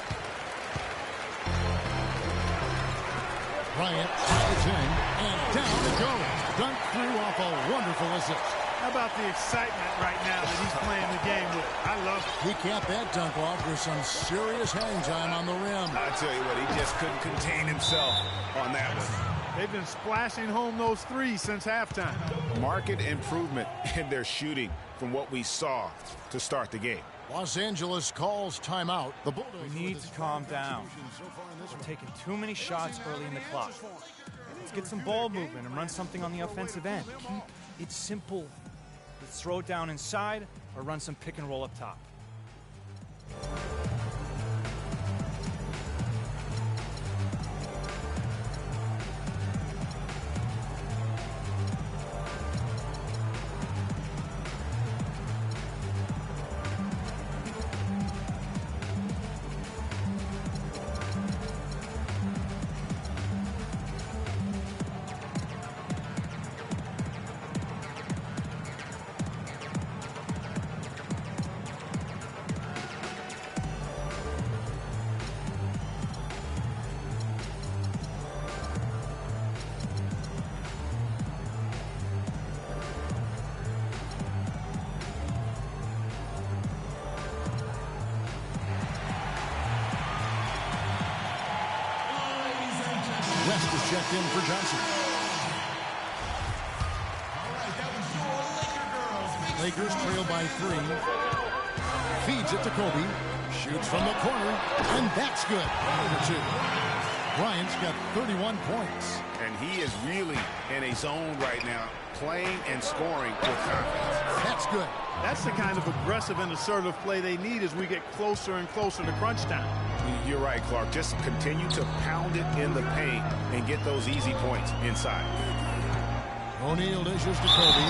Bryant slides in, and down it goes. Dunk through off a wonderful assist. How about the excitement right now that he's playing the game with? I love it. He capped that dunk off with some serious hang time on the rim. I tell you what, he just couldn't contain himself on that one. They've been splashing home those threes since halftime. Marked improvement in their shooting from what we saw to start the game. Los Angeles calls timeout. The Bulldogs We need to calm down. We're taking too many shots early in the clock. Let's get some ball movement and run something on the offensive end. Keep it simple. Let's throw it down inside or run some pick and roll up top. West is checked in for Johnson. Lakers trail by 3. Feeds it to Kobe. Shoots from the corner, and that's good. Over 2. Bryant's got 31 points. And he is really in a zone right now, playing and scoring with confidence. That's good. That's the kind of aggressive and assertive play they need as we get closer and closer to crunch time. You're right, Clark. Just continue to pound it in the paint and get those easy points inside. O'Neal dishes to Kobe.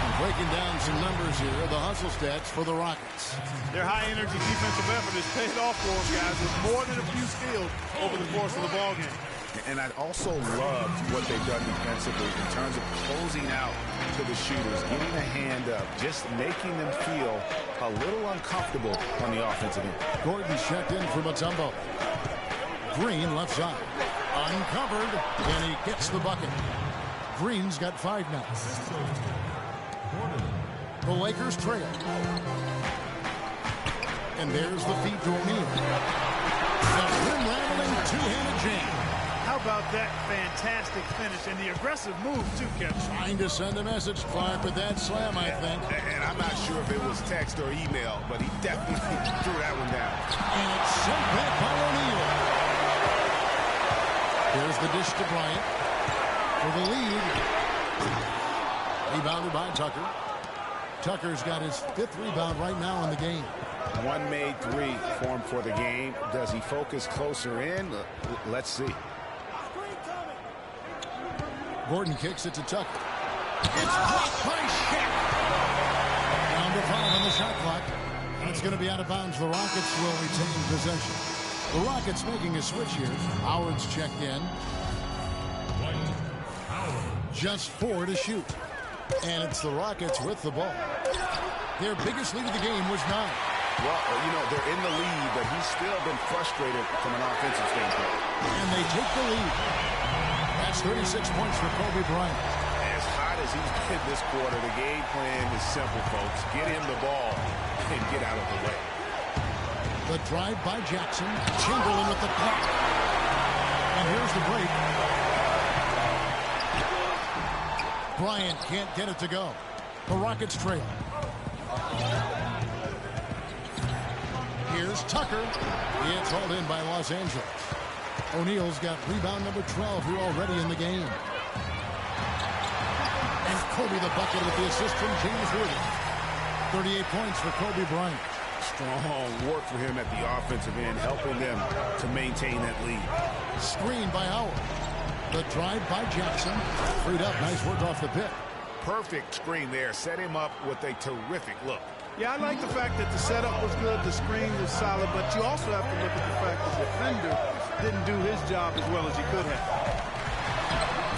And breaking down some numbers here, the hustle stats for the Rockets. Their high-energy defensive effort has paid off for them, guys, with more than a few steals over the course of the ballgame. And I also loved what they've done defensively in terms of closing out to the shooters, getting a hand up, just making them feel a little uncomfortable on the offensive end. Gordon's checked in for Mutombo. Green left side. Uncovered, and he gets the bucket. Green's got 5 now. The Lakers trail. And there's the feed to O'Neal. The rim-rattling two-handed jam. How about that fantastic finish and the aggressive move, too, Kevin? Trying to send a message, Clark, with that slam, I think. And I'm not sure if it was text or email, but he definitely threw that one down. And it's sent back by O'Neal. Here's the dish to Bryant for the lead. Rebounded by Tucker. Tucker's got his 5th rebound right now in the game. One made 3 for him for the game. Does he focus closer in? Let's see. Gordon kicks it to Tucker. It's blocked by Shaq. Down to 5 on the shot clock. And it's going to be out of bounds. The Rockets will retain possession. The Rockets making a switch here. Howard's checked in. Just 4 to shoot. And it's the Rockets with the ball. Their biggest lead of the game was 9. Well, you know, they're in the lead, but he's still been frustrated from an offensive standpoint. And they take the lead. That's 36 points for Kobe Bryant. As hot as he's been this quarter, the game plan is simple, folks. Get him the ball and get out of the way. The drive by Jackson. Chamberlain with the block. And here's the break. Bryant can't get it to go. The Rockets trail. Here's Tucker. It's hauled in by Los Angeles. O'Neal's got rebound number 12 here already in the game. And Kobe the bucket with the assist from James Harden. 38 points for Kobe Bryant. Strong work for him at the offensive end, helping them to maintain that lead. Screen by Howard. The drive by Jackson. Freed up. Nice work off the pick. Perfect screen there. Set him up with a terrific look. Yeah, I like the fact that the setup was good, the screen was solid, but you also have to look at the fact the defender didn't do his job as well as he could have.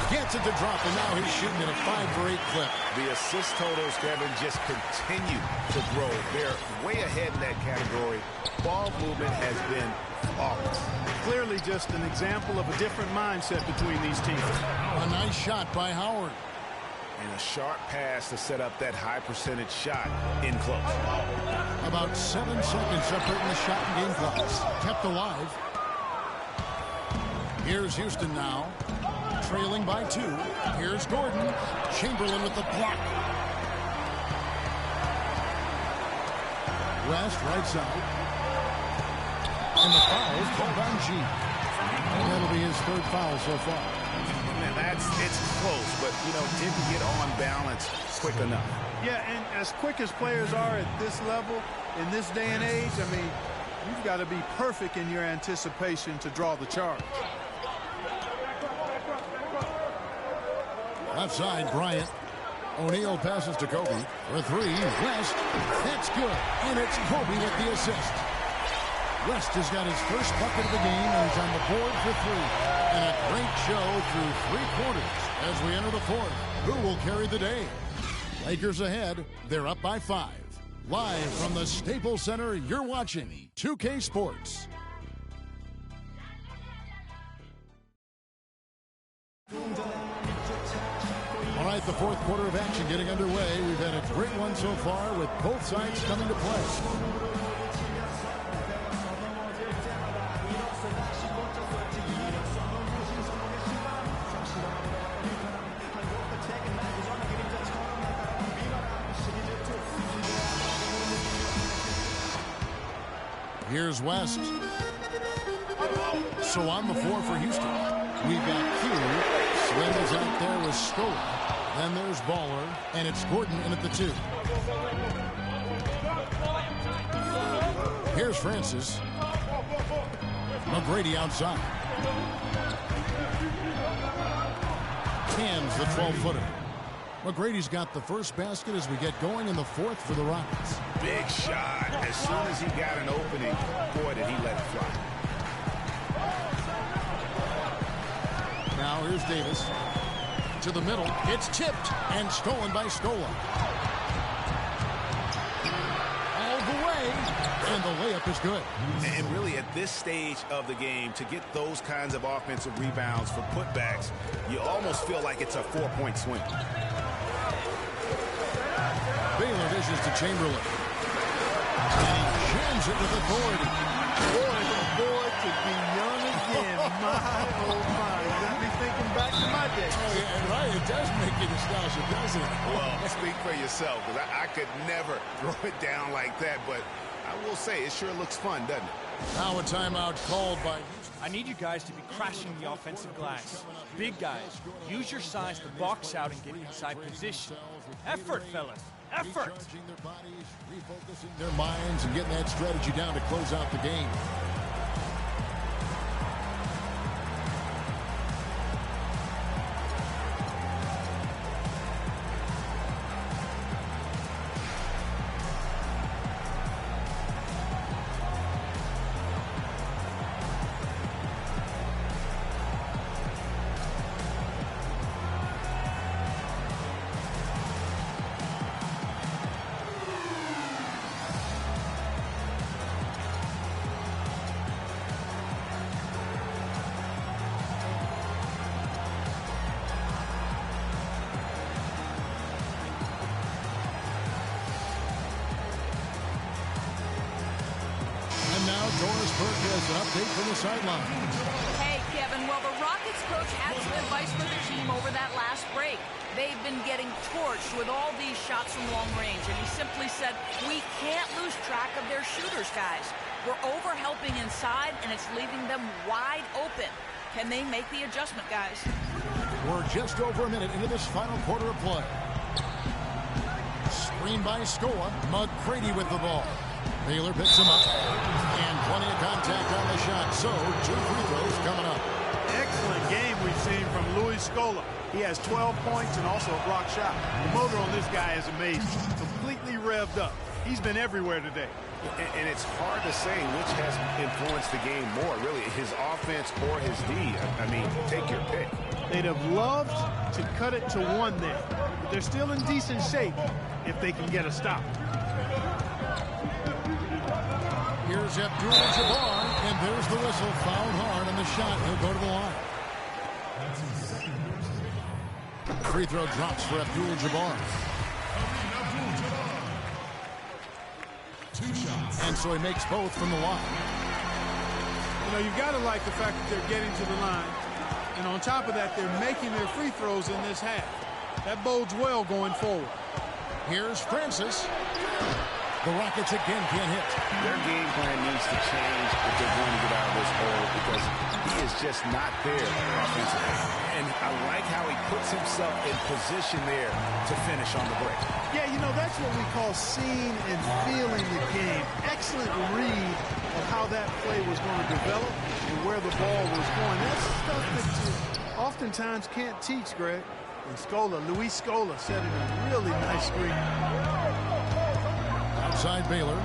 Gets it to drop, and now he's shooting at a 5-for-8 clip. The assist totals, Kevin, just continue to grow. They're way ahead in that category. Ball movement has been flawless. Clearly just an example of a different mindset between these teams. A nice shot by Howard. And a sharp pass to set up that high percentage shot in close. About 7 seconds separating the shot and game clocks. Kept alive. Here's Houston now. Trailing by 2. Here's Gordon. Chamberlain with the block. West right side. And the foul is called on G. That'll be his third foul so far. Man, it's close, but, didn't get on balance quick enough. Yeah, and as quick as players are at this level, in this day and age, I mean, you've got to be perfect in your anticipation to draw the charge. Left side, Bryant. O'Neal passes to Kobe for three. West, that's good. And it's Kobe with the assist. West has got his first bucket of the game and he's on the board for three. And a great show through 3 quarters as we enter the fourth. Who will carry the day? Lakers ahead. They're up by 5. Live from the Staples Center, you're watching 2K Sports. All right, the fourth quarter of action getting underway. We've had a great one so far with both sides coming to play. Here's West. So on the floor for Houston, we've got Q. Slim is out there with Scola. Then there's Baller, and it's Gordon in at the 2. Here's Francis. McGrady outside. Cans the 12-footer. McGrady's got the first basket as we get going in the fourth for the Rockets. Big shot. As soon as he got an opening, boy, did he let it fly. Now here's Davis. To the middle. It's tipped and stolen by Scola. All the way. And the layup is good. And really, at this stage of the game, to get those kinds of offensive rebounds for putbacks, you almost feel like it's a 4-point swing. Baylor dishes to Chamberlain. And he jams it with authority. Boy, the boy to be young again. My, oh my. You got me thinking back to my day. Oh, yeah, and right, it does make you nostalgic, doesn't it? Well, speak for yourself, because I could never throw it down like that, but I will say it sure looks fun, doesn't it? Now a timeout called by Houston. I need you guys to be crashing the offensive glass. Big guys, use your size to box out and get inside position. Effort, fellas. Effort. Recharging their bodies, refocusing their minds, and getting that strategy down to close out the game. Doris Burke has an update from the sideline. Hey, Kevin. Well, the Rockets coach had some advice for the team over that last break. They've been getting torched with all these shots from long range, and he simply said, we can't lose track of their shooters, guys. We're over-helping inside, and it's leaving them wide open. Can they make the adjustment, guys? We're just over a minute into this final quarter of play. Screen by Scola. McGrady with the ball. Baylor picks him up. And plenty of contact on the shot. So, 2 free throws coming up. Excellent game we've seen from Luis Scola. He has 12 points and also a block shot. The motor on this guy is amazing. Completely revved up. He's been everywhere today. And it's hard to say which has influenced the game more, really, his offense or his D. I mean, take your pick. They'd have loved to cut it to 1 there. But they're still in decent shape if they can get a stop. Here's Abdul-Jabbar, and there's the whistle. Fouled hard on the shot. He'll go to the line. Free throw drops for Abdul-Jabbar. 2 shots. And so he makes both from the line. You know, you've got to like the fact that they're getting to the line. And on top of that, they're making their free throws in this half. That bodes well going forward. Here's Francis. The Rockets again can't hit. Their game plan needs to change if they're going to get out of this hole because he is just not there offensively. And I like how he puts himself in position there to finish on the break. Yeah, you know, that's what we call seeing and feeling the game. Excellent read of how that play was going to develop and where the ball was going. That's stuff that you oftentimes can't teach, Greg. And Luis Scola set it a really nice screen. Outside Baylor.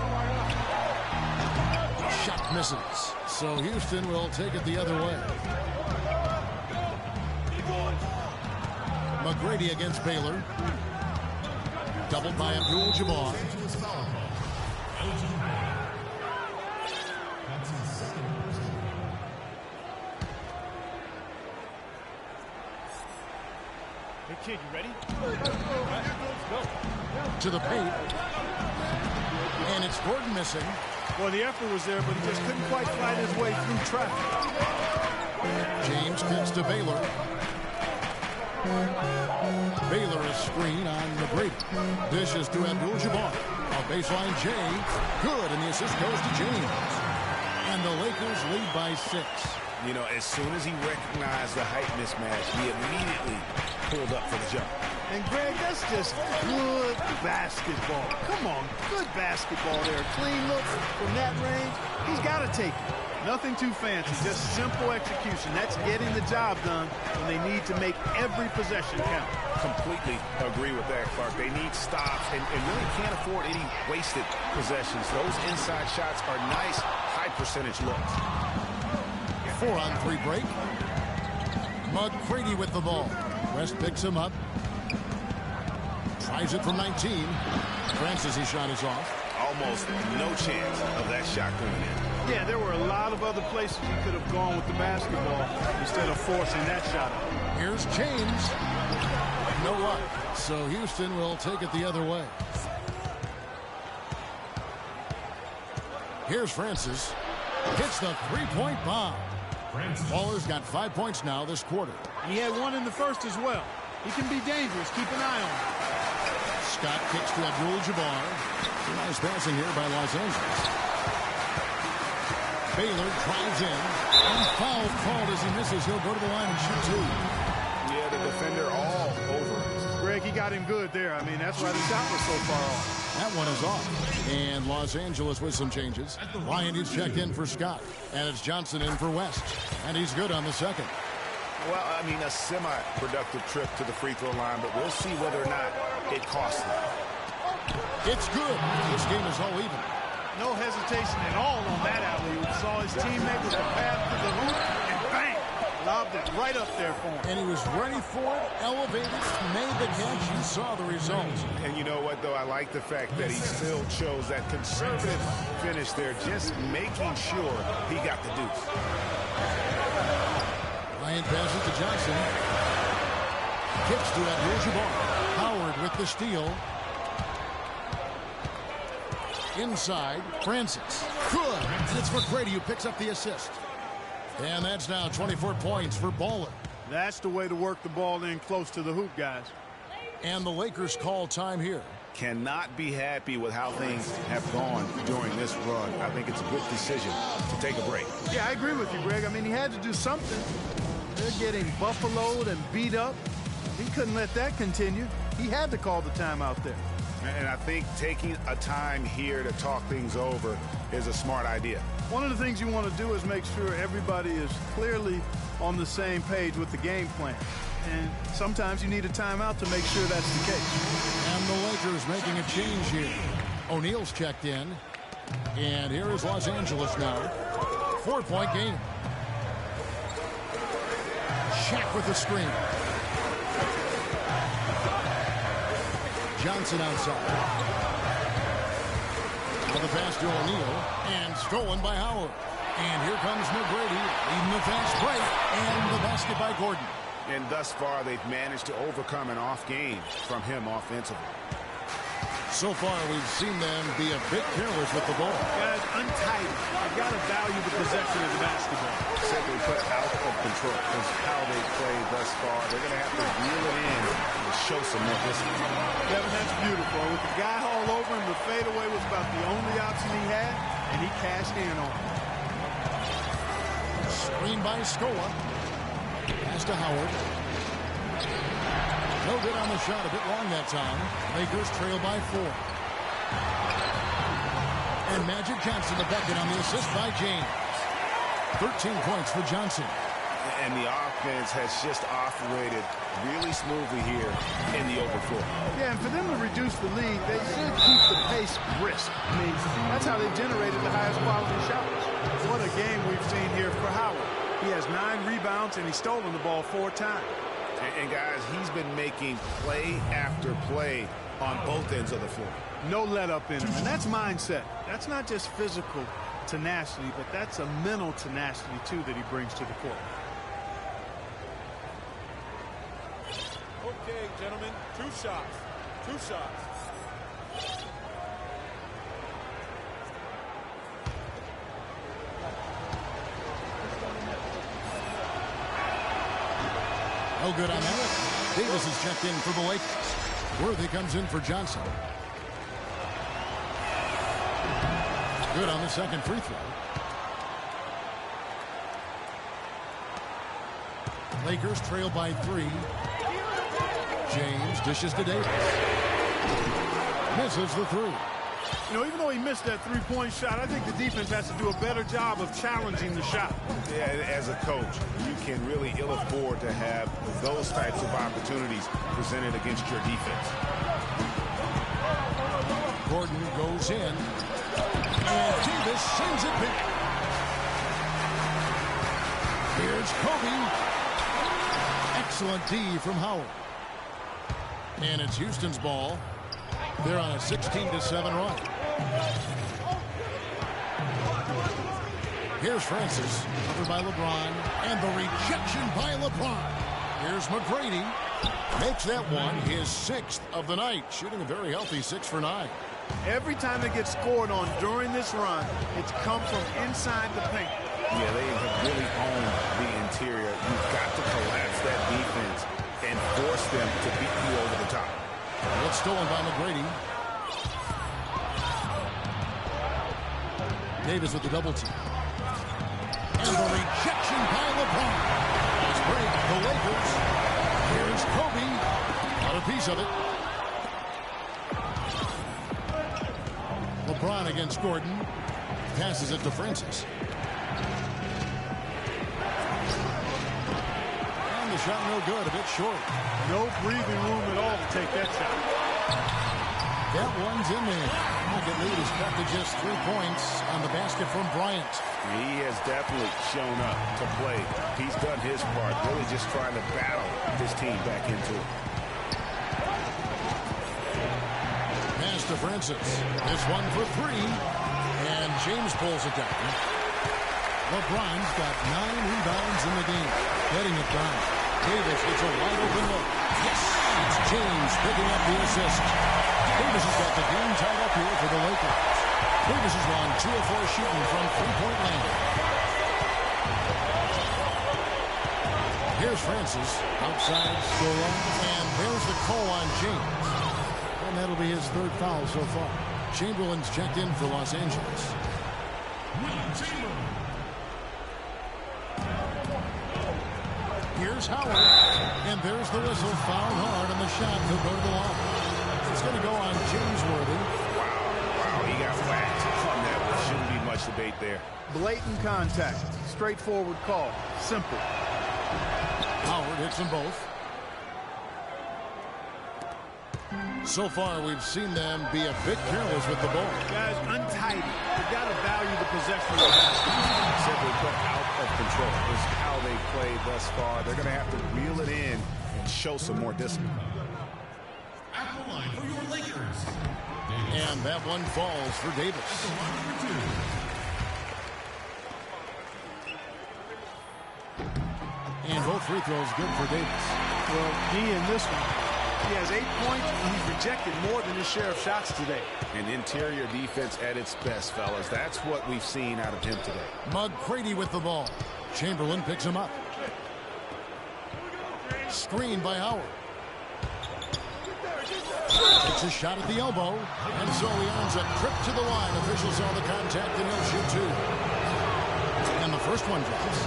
Shot misses. So Houston will take it the other way. McGrady against Baylor. Doubled by Abdul-Jabbar. Hey, kid, you ready? To the paint. And it's Gordon missing. Well, the effort was there, but he just couldn't quite fight his way through traffic. James kicks to Baylor. Baylor is screen on McGrady. Dishes to Abdul-Jabbar. A baseline J. Good, and the assist goes to James. And the Lakers lead by 6. You know, as soon as he recognized the height mismatch, he immediately pulled up for the jump. And, Greg, that's just good basketball. Come on, good basketball there. Clean look from that range. He's got to take it. Nothing too fancy, just simple execution. That's getting the job done when they need to make every possession count. Completely agree with that, Clark. They need stops and really can't afford any wasted possessions. Those inside shots are nice, high-percentage looks. 4-on-3 break. McGrady with the ball. West picks him up. Tries it from 19. Francis, his shot is off. Almost no chance of that shot going in. Yeah, there were a lot of other places he could have gone with the basketball instead of forcing that shot up. Here's James. No luck. So Houston will take it the other way. Here's Francis. Hits the three-point bomb. Baller's got 5 points now this quarter. He had one in the first as well. He can be dangerous. Keep an eye on him. Scott kicks to Abdul-Jabbar. Nice passing here by Los Angeles. Baylor drives in. And foul called as he misses. He'll go to the line and shoot 2. Yeah, the defender all over him. Greg, he got him good there. I mean, that's why the shot was so far off. That one is off. And Los Angeles with some changes. Ryan is checked in for Scott. And it's Johnson in for West. And he's good on the second. Well, I mean, a semi-productive trip to the free throw line, but we'll see whether or not it costs them. It's good. This game is all even. No hesitation at all on that alley-oop. Saw his teammate with the path to the hoop, and bang! Lobbed it right up there for him. And he was ready for it, elevated, made the catch. You saw the results. And you know what, though? I like the fact that he still chose that conservative finish there, just making sure he got the deuce. Ryan passes to Johnson. Kicks to Abdul-Jabbar. Howard with the steal. Inside, Francis. Good. And it's McGrady who picks up the assist. And that's now 24 points for Baller. That's the way to work the ball in close to the hoop, guys. And the Lakers call time here. Cannot be happy with how things have gone during this run. I think it's a good decision to take a break. Yeah, I agree with you, Greg. I mean, he had to do something. They're getting buffaloed and beat up. He couldn't let that continue. He had to call the timeout there. And I think taking a time here to talk things over is a smart idea. One of the things you want to do is make sure everybody is clearly on the same page with the game plan. And sometimes you need a timeout to make sure that's the case. And the Lakers making a change here. O'Neal's checked in. And here is Los Angeles now. 4-point game. Shaq with the screen. Johnson outside. With the pass to O'Neal. And stolen by Howard. And here comes McGrady leading the fast break. And the basket by Gordon. And thus far, they've managed to overcome an off game from him offensively. So far, we've seen them be a bit careless with the ball. Guys, untidy. You've got to value the possession of the basketball. Simply put, out of control is how they played thus far. They're going to have to reel it in and show some more discipline. Kevin, that's beautiful. With the guy all over him, the fadeaway was about the only option he had, and he cashed in on it. Screen by Scola. Pass to Howard. No good on the shot. A bit long that time. Lakers trail by 4. And Magic Johnson the bucket on the assist by James. 13 points for Johnson. And the offense has just operated really smoothly here in the open floor. Yeah, and for them to reduce the lead, they should keep the pace brisk. I mean, that's how they generated the highest quality shots. What a game we've seen here for Howard. He has 9 rebounds, and he's stolen the ball 4 times. And guys, he's been making play after play on both ends of the floor. No let up in him, and that's mindset. That's not just physical tenacity, but that's a mental tenacity, too, that he brings to the court. Okay, gentlemen, 2 shots. 2 shots. No good on that. Davis is checked in for the Lakers. Worthy comes in for Johnson. Good on the second free throw. Lakers trail by 3. James dishes to Davis. Misses the 3. You know, even though he missed that three-point shot, I think the defense has to do a better job of challenging the shot. Yeah, as a coach, you can really ill afford to have those types of opportunities presented against your defense. Gordon goes in. And Davis sends it back. Here's Kobe. Excellent D from Howard. And it's Houston's ball. They're on a 16-7 run. Here's Francis, covered by LeBron, and the rejection by LeBron. Here's McGrady, makes that one his 6th of the night, shooting a very healthy 6 for 9. Every time they get scored on during this run, it's come from inside the paint. Yeah, they have really owned the interior. You've got to collapse that defense and force them to beat you over the top. It's stolen by McGrady. Davis with the double team. And the rejection by LeBron. Let's break the Lakers. Here's Kobe. Got a piece of it. LeBron against Gordon. Passes it to Francis. And the shot no good. A bit short. No breathing room at all to take that shot. That one's in there. Rocket lead is cut to just 3 points on the basket from Bryant. He has definitely shown up to play. He's done his part, really just trying to battle this team back into it. Pass to Francis. This one for 3. And James pulls it down. LeBron's got 9 rebounds in the game. Getting it down. Davis gets a wide open look. Yes! It's James picking up the assist. Davis has got the game tied up here for the Lakers. Davis has gone 2 of 4 shooting from three-point land. Here's Francis. Outside Scola. And there's the call on James. And that'll be his 3rd foul so far. Chamberlain's checked in for Los Angeles. Here's Howard. And there's the whistle. Fouled hard on the shot. He'll go to the line. It's going to go on James Worthy. Wow, he got whacked on that. There shouldn't be much debate there. Blatant contact. Straightforward call. Simple. Howard hits them both. So far, we've seen them be a bit careless with the ball. Guys, untidy. You've got to value the possession of the basket. Simply put, out of control. This is how they played thus far. They're going to have to reel it in and show some more discipline. At the line for your Lakers. And that one falls for Davis. At the line for 2. And both free throws good for Davis. Well, he in this one, he has 8 points, and he's rejected more than his share of shots today. An interior defense at its best, fellas. That's what we've seen out of him today. McGrady with the ball. Chamberlain picks him up. Screen by Howard. Takes a shot at the elbow, and so he earns a trip to the line. Officials saw the contact, and he'll shoot two. And the first one drops.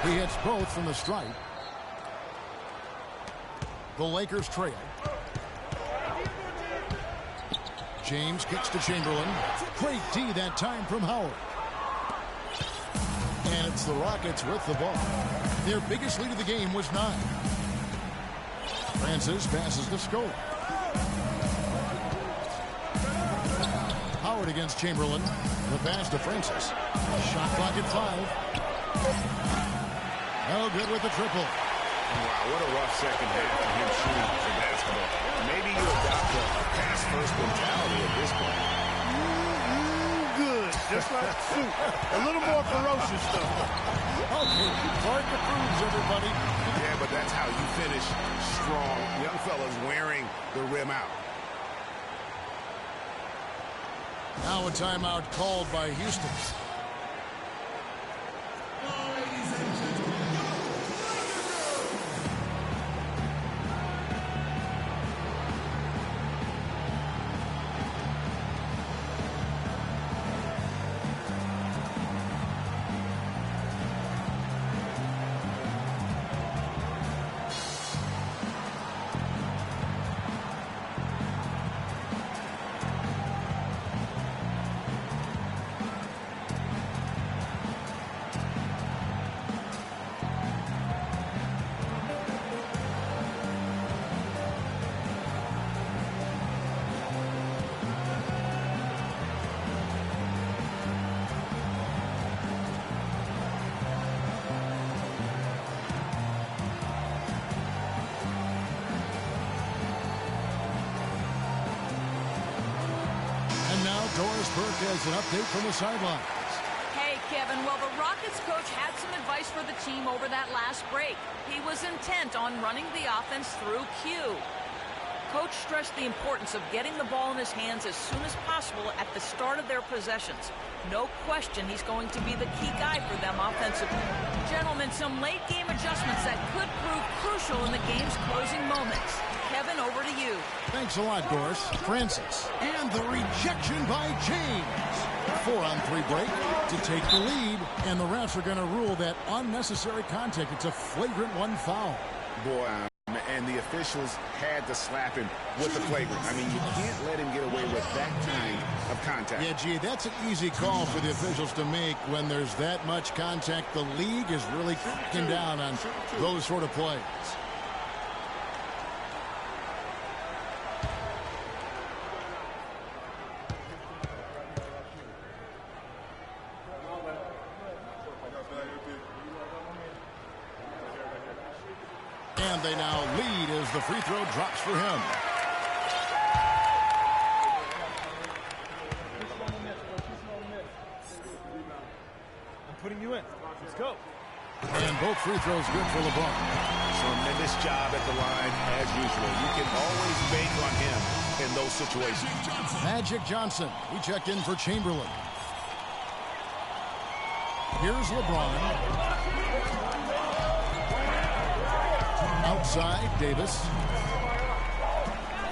He hits both from the stripe. The Lakers trail. James kicks to Chamberlain. Great D that time from Howard. And it's the Rockets with the ball. Their biggest lead of the game was 9. Francis passes to Scola. Howard against Chamberlain. The pass to Francis. Shot clock at 5. No good with the triple. Wow, what a rough second half for him shooting the basketball. Maybe you adopt a pass-first mentality at this point. Good, just like soup. A little more ferocious stuff. Okay, Clark approves, everybody. Yeah, but that's how you finish strong. Young fellas wearing the rim out. Now a timeout called by Houston. Doris Burke has an update from the sidelines. Hey, Kevin. Well, the Rockets coach had some advice for the team over that last break. He was intent on running the offense through Q. Coach stressed the importance of getting the ball in his hands as soon as possible at the start of their possessions. No question he's going to be the key guy for them offensively. Gentlemen, some late-game adjustments that could prove crucial in the game's closing moments. Kevin, over to you. Thanks a lot, Doris. Francis. And the rejection by James. 4-on-3 break to take the lead. And the refs are going to rule that unnecessary contact. It's a flagrant 1 foul. Boy, and the officials had to slap him with the flagrant. I mean, you can't let him get away with that kind of contact. Yeah, gee, that's an easy call for the officials to make when there's that much contact. The league is really cracking down on those sort of plays. And they now lead as the free throw drops for him. I'm putting you in. Let's go. And both free throws good for LeBron. Tremendous job at the line as usual. You can always bank on him in those situations. Magic Johnson. He checked in for Chamberlain. Here's LeBron. Outside, Davis.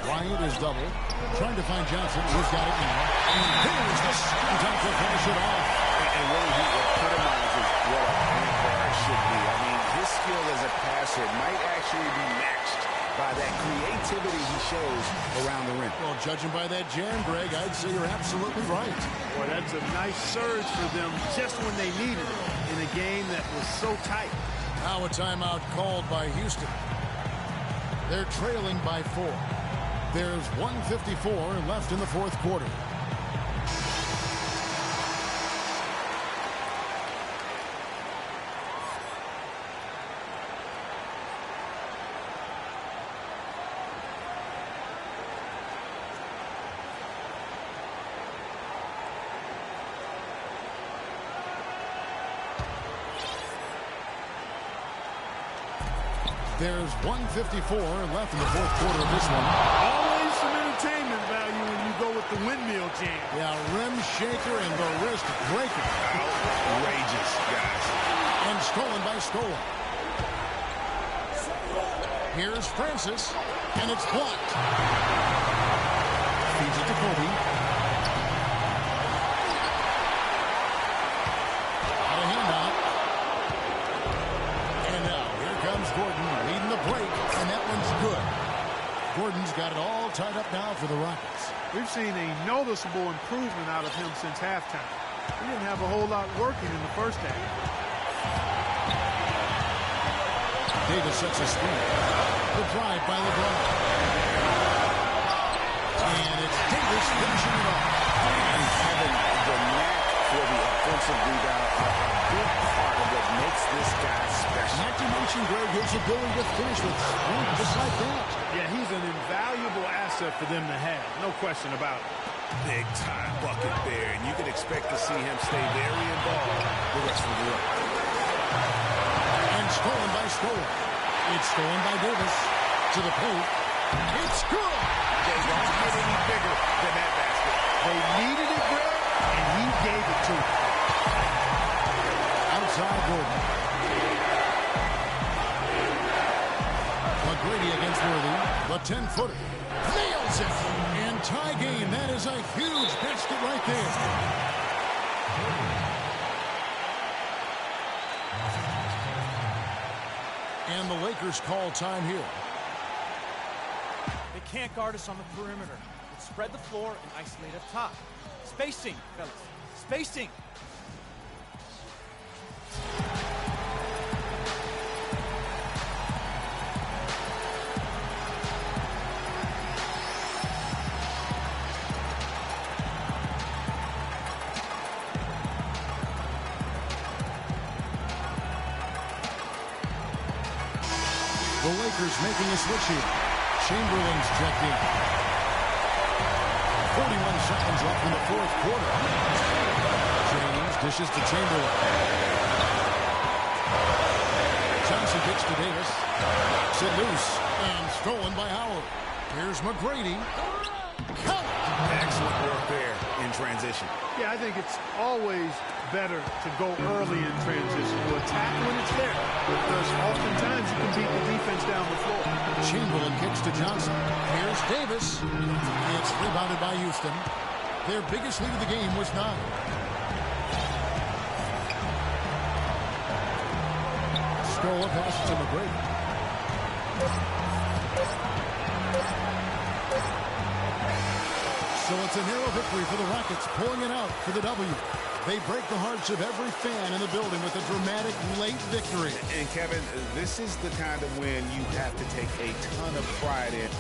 Bryant is double. Trying to find Johnson. He's got it now. And here's the second time to finish it off. And really, he epitomizes what a point guard should be. I mean, his skill as a passer might actually be matched by that creativity he shows around the rim. Well, judging by that jam, Greg, I'd say you're absolutely right. Boy, that's a nice surge for them just when they needed it in a game that was so tight. Now a timeout called by Houston. They're trailing by 4. There's 1:54 left in the fourth quarter. There's 1:54 left in the fourth quarter of this one. Always some entertainment value when you go with the windmill jam. Yeah, rim shaker and the wrist breaker. Outrageous, guys. And stolen by Scola. Here's Francis, and it's blocked. Feeds it to Kobe. Got a hand on it. And now, here comes Gordon leading the break, and that one's good. Gordon's got it all tied up now for the Rockets. We've seen a noticeable improvement out of him since halftime. He didn't have a whole lot working in the first half. Davis sets a screen. The drive by LeBron. And it's Davis finishing it off. And Kevin, the knack for the offensive rebound are a big part of what makes this guy special. Not to mention, Greg, his ability to finish with strength just like that. Yeah, he's an invaluable asset for them to have. No question about it. Big time bucket there, and you can expect to see him stay very involved the rest of the way. And stolen by Scola. It's stolen by Davis. To the paint. It's good! They don't get any bigger than that basket. They needed it, Greg, and he gave it to them. Outside Gordon. McGrady against Worthy. The 10-footer. Nails it! And tie game. That is a huge basket right there. And the Lakers call time here. They can't guard us on the perimeter. Let's spread the floor and isolate up top. Spacing, fellas. Spacing. The Lakers making a switch here. Chamberlain's checked in. 41 seconds left in the fourth quarter. James dishes to Chamberlain. Johnson kicks to Davis. Knocks it loose. And stolen by Howard. Here's McGrady. Count. Excellent work there in transition. Yeah, I think it's always better to go early in transition, to attack when it's there, because oftentimes you can beat the defense down the floor. Chamberlain kicks to Johnson. Here's Davis. It's rebounded by Houston. Their biggest lead of the game was 9. Scola passes to McGrady. So it's a narrow victory for the Rockets, pulling it out for the W. They break the hearts of every fan in the building with a dramatic late victory. And Kevin, this is the kind of win you have to take a ton of pride in.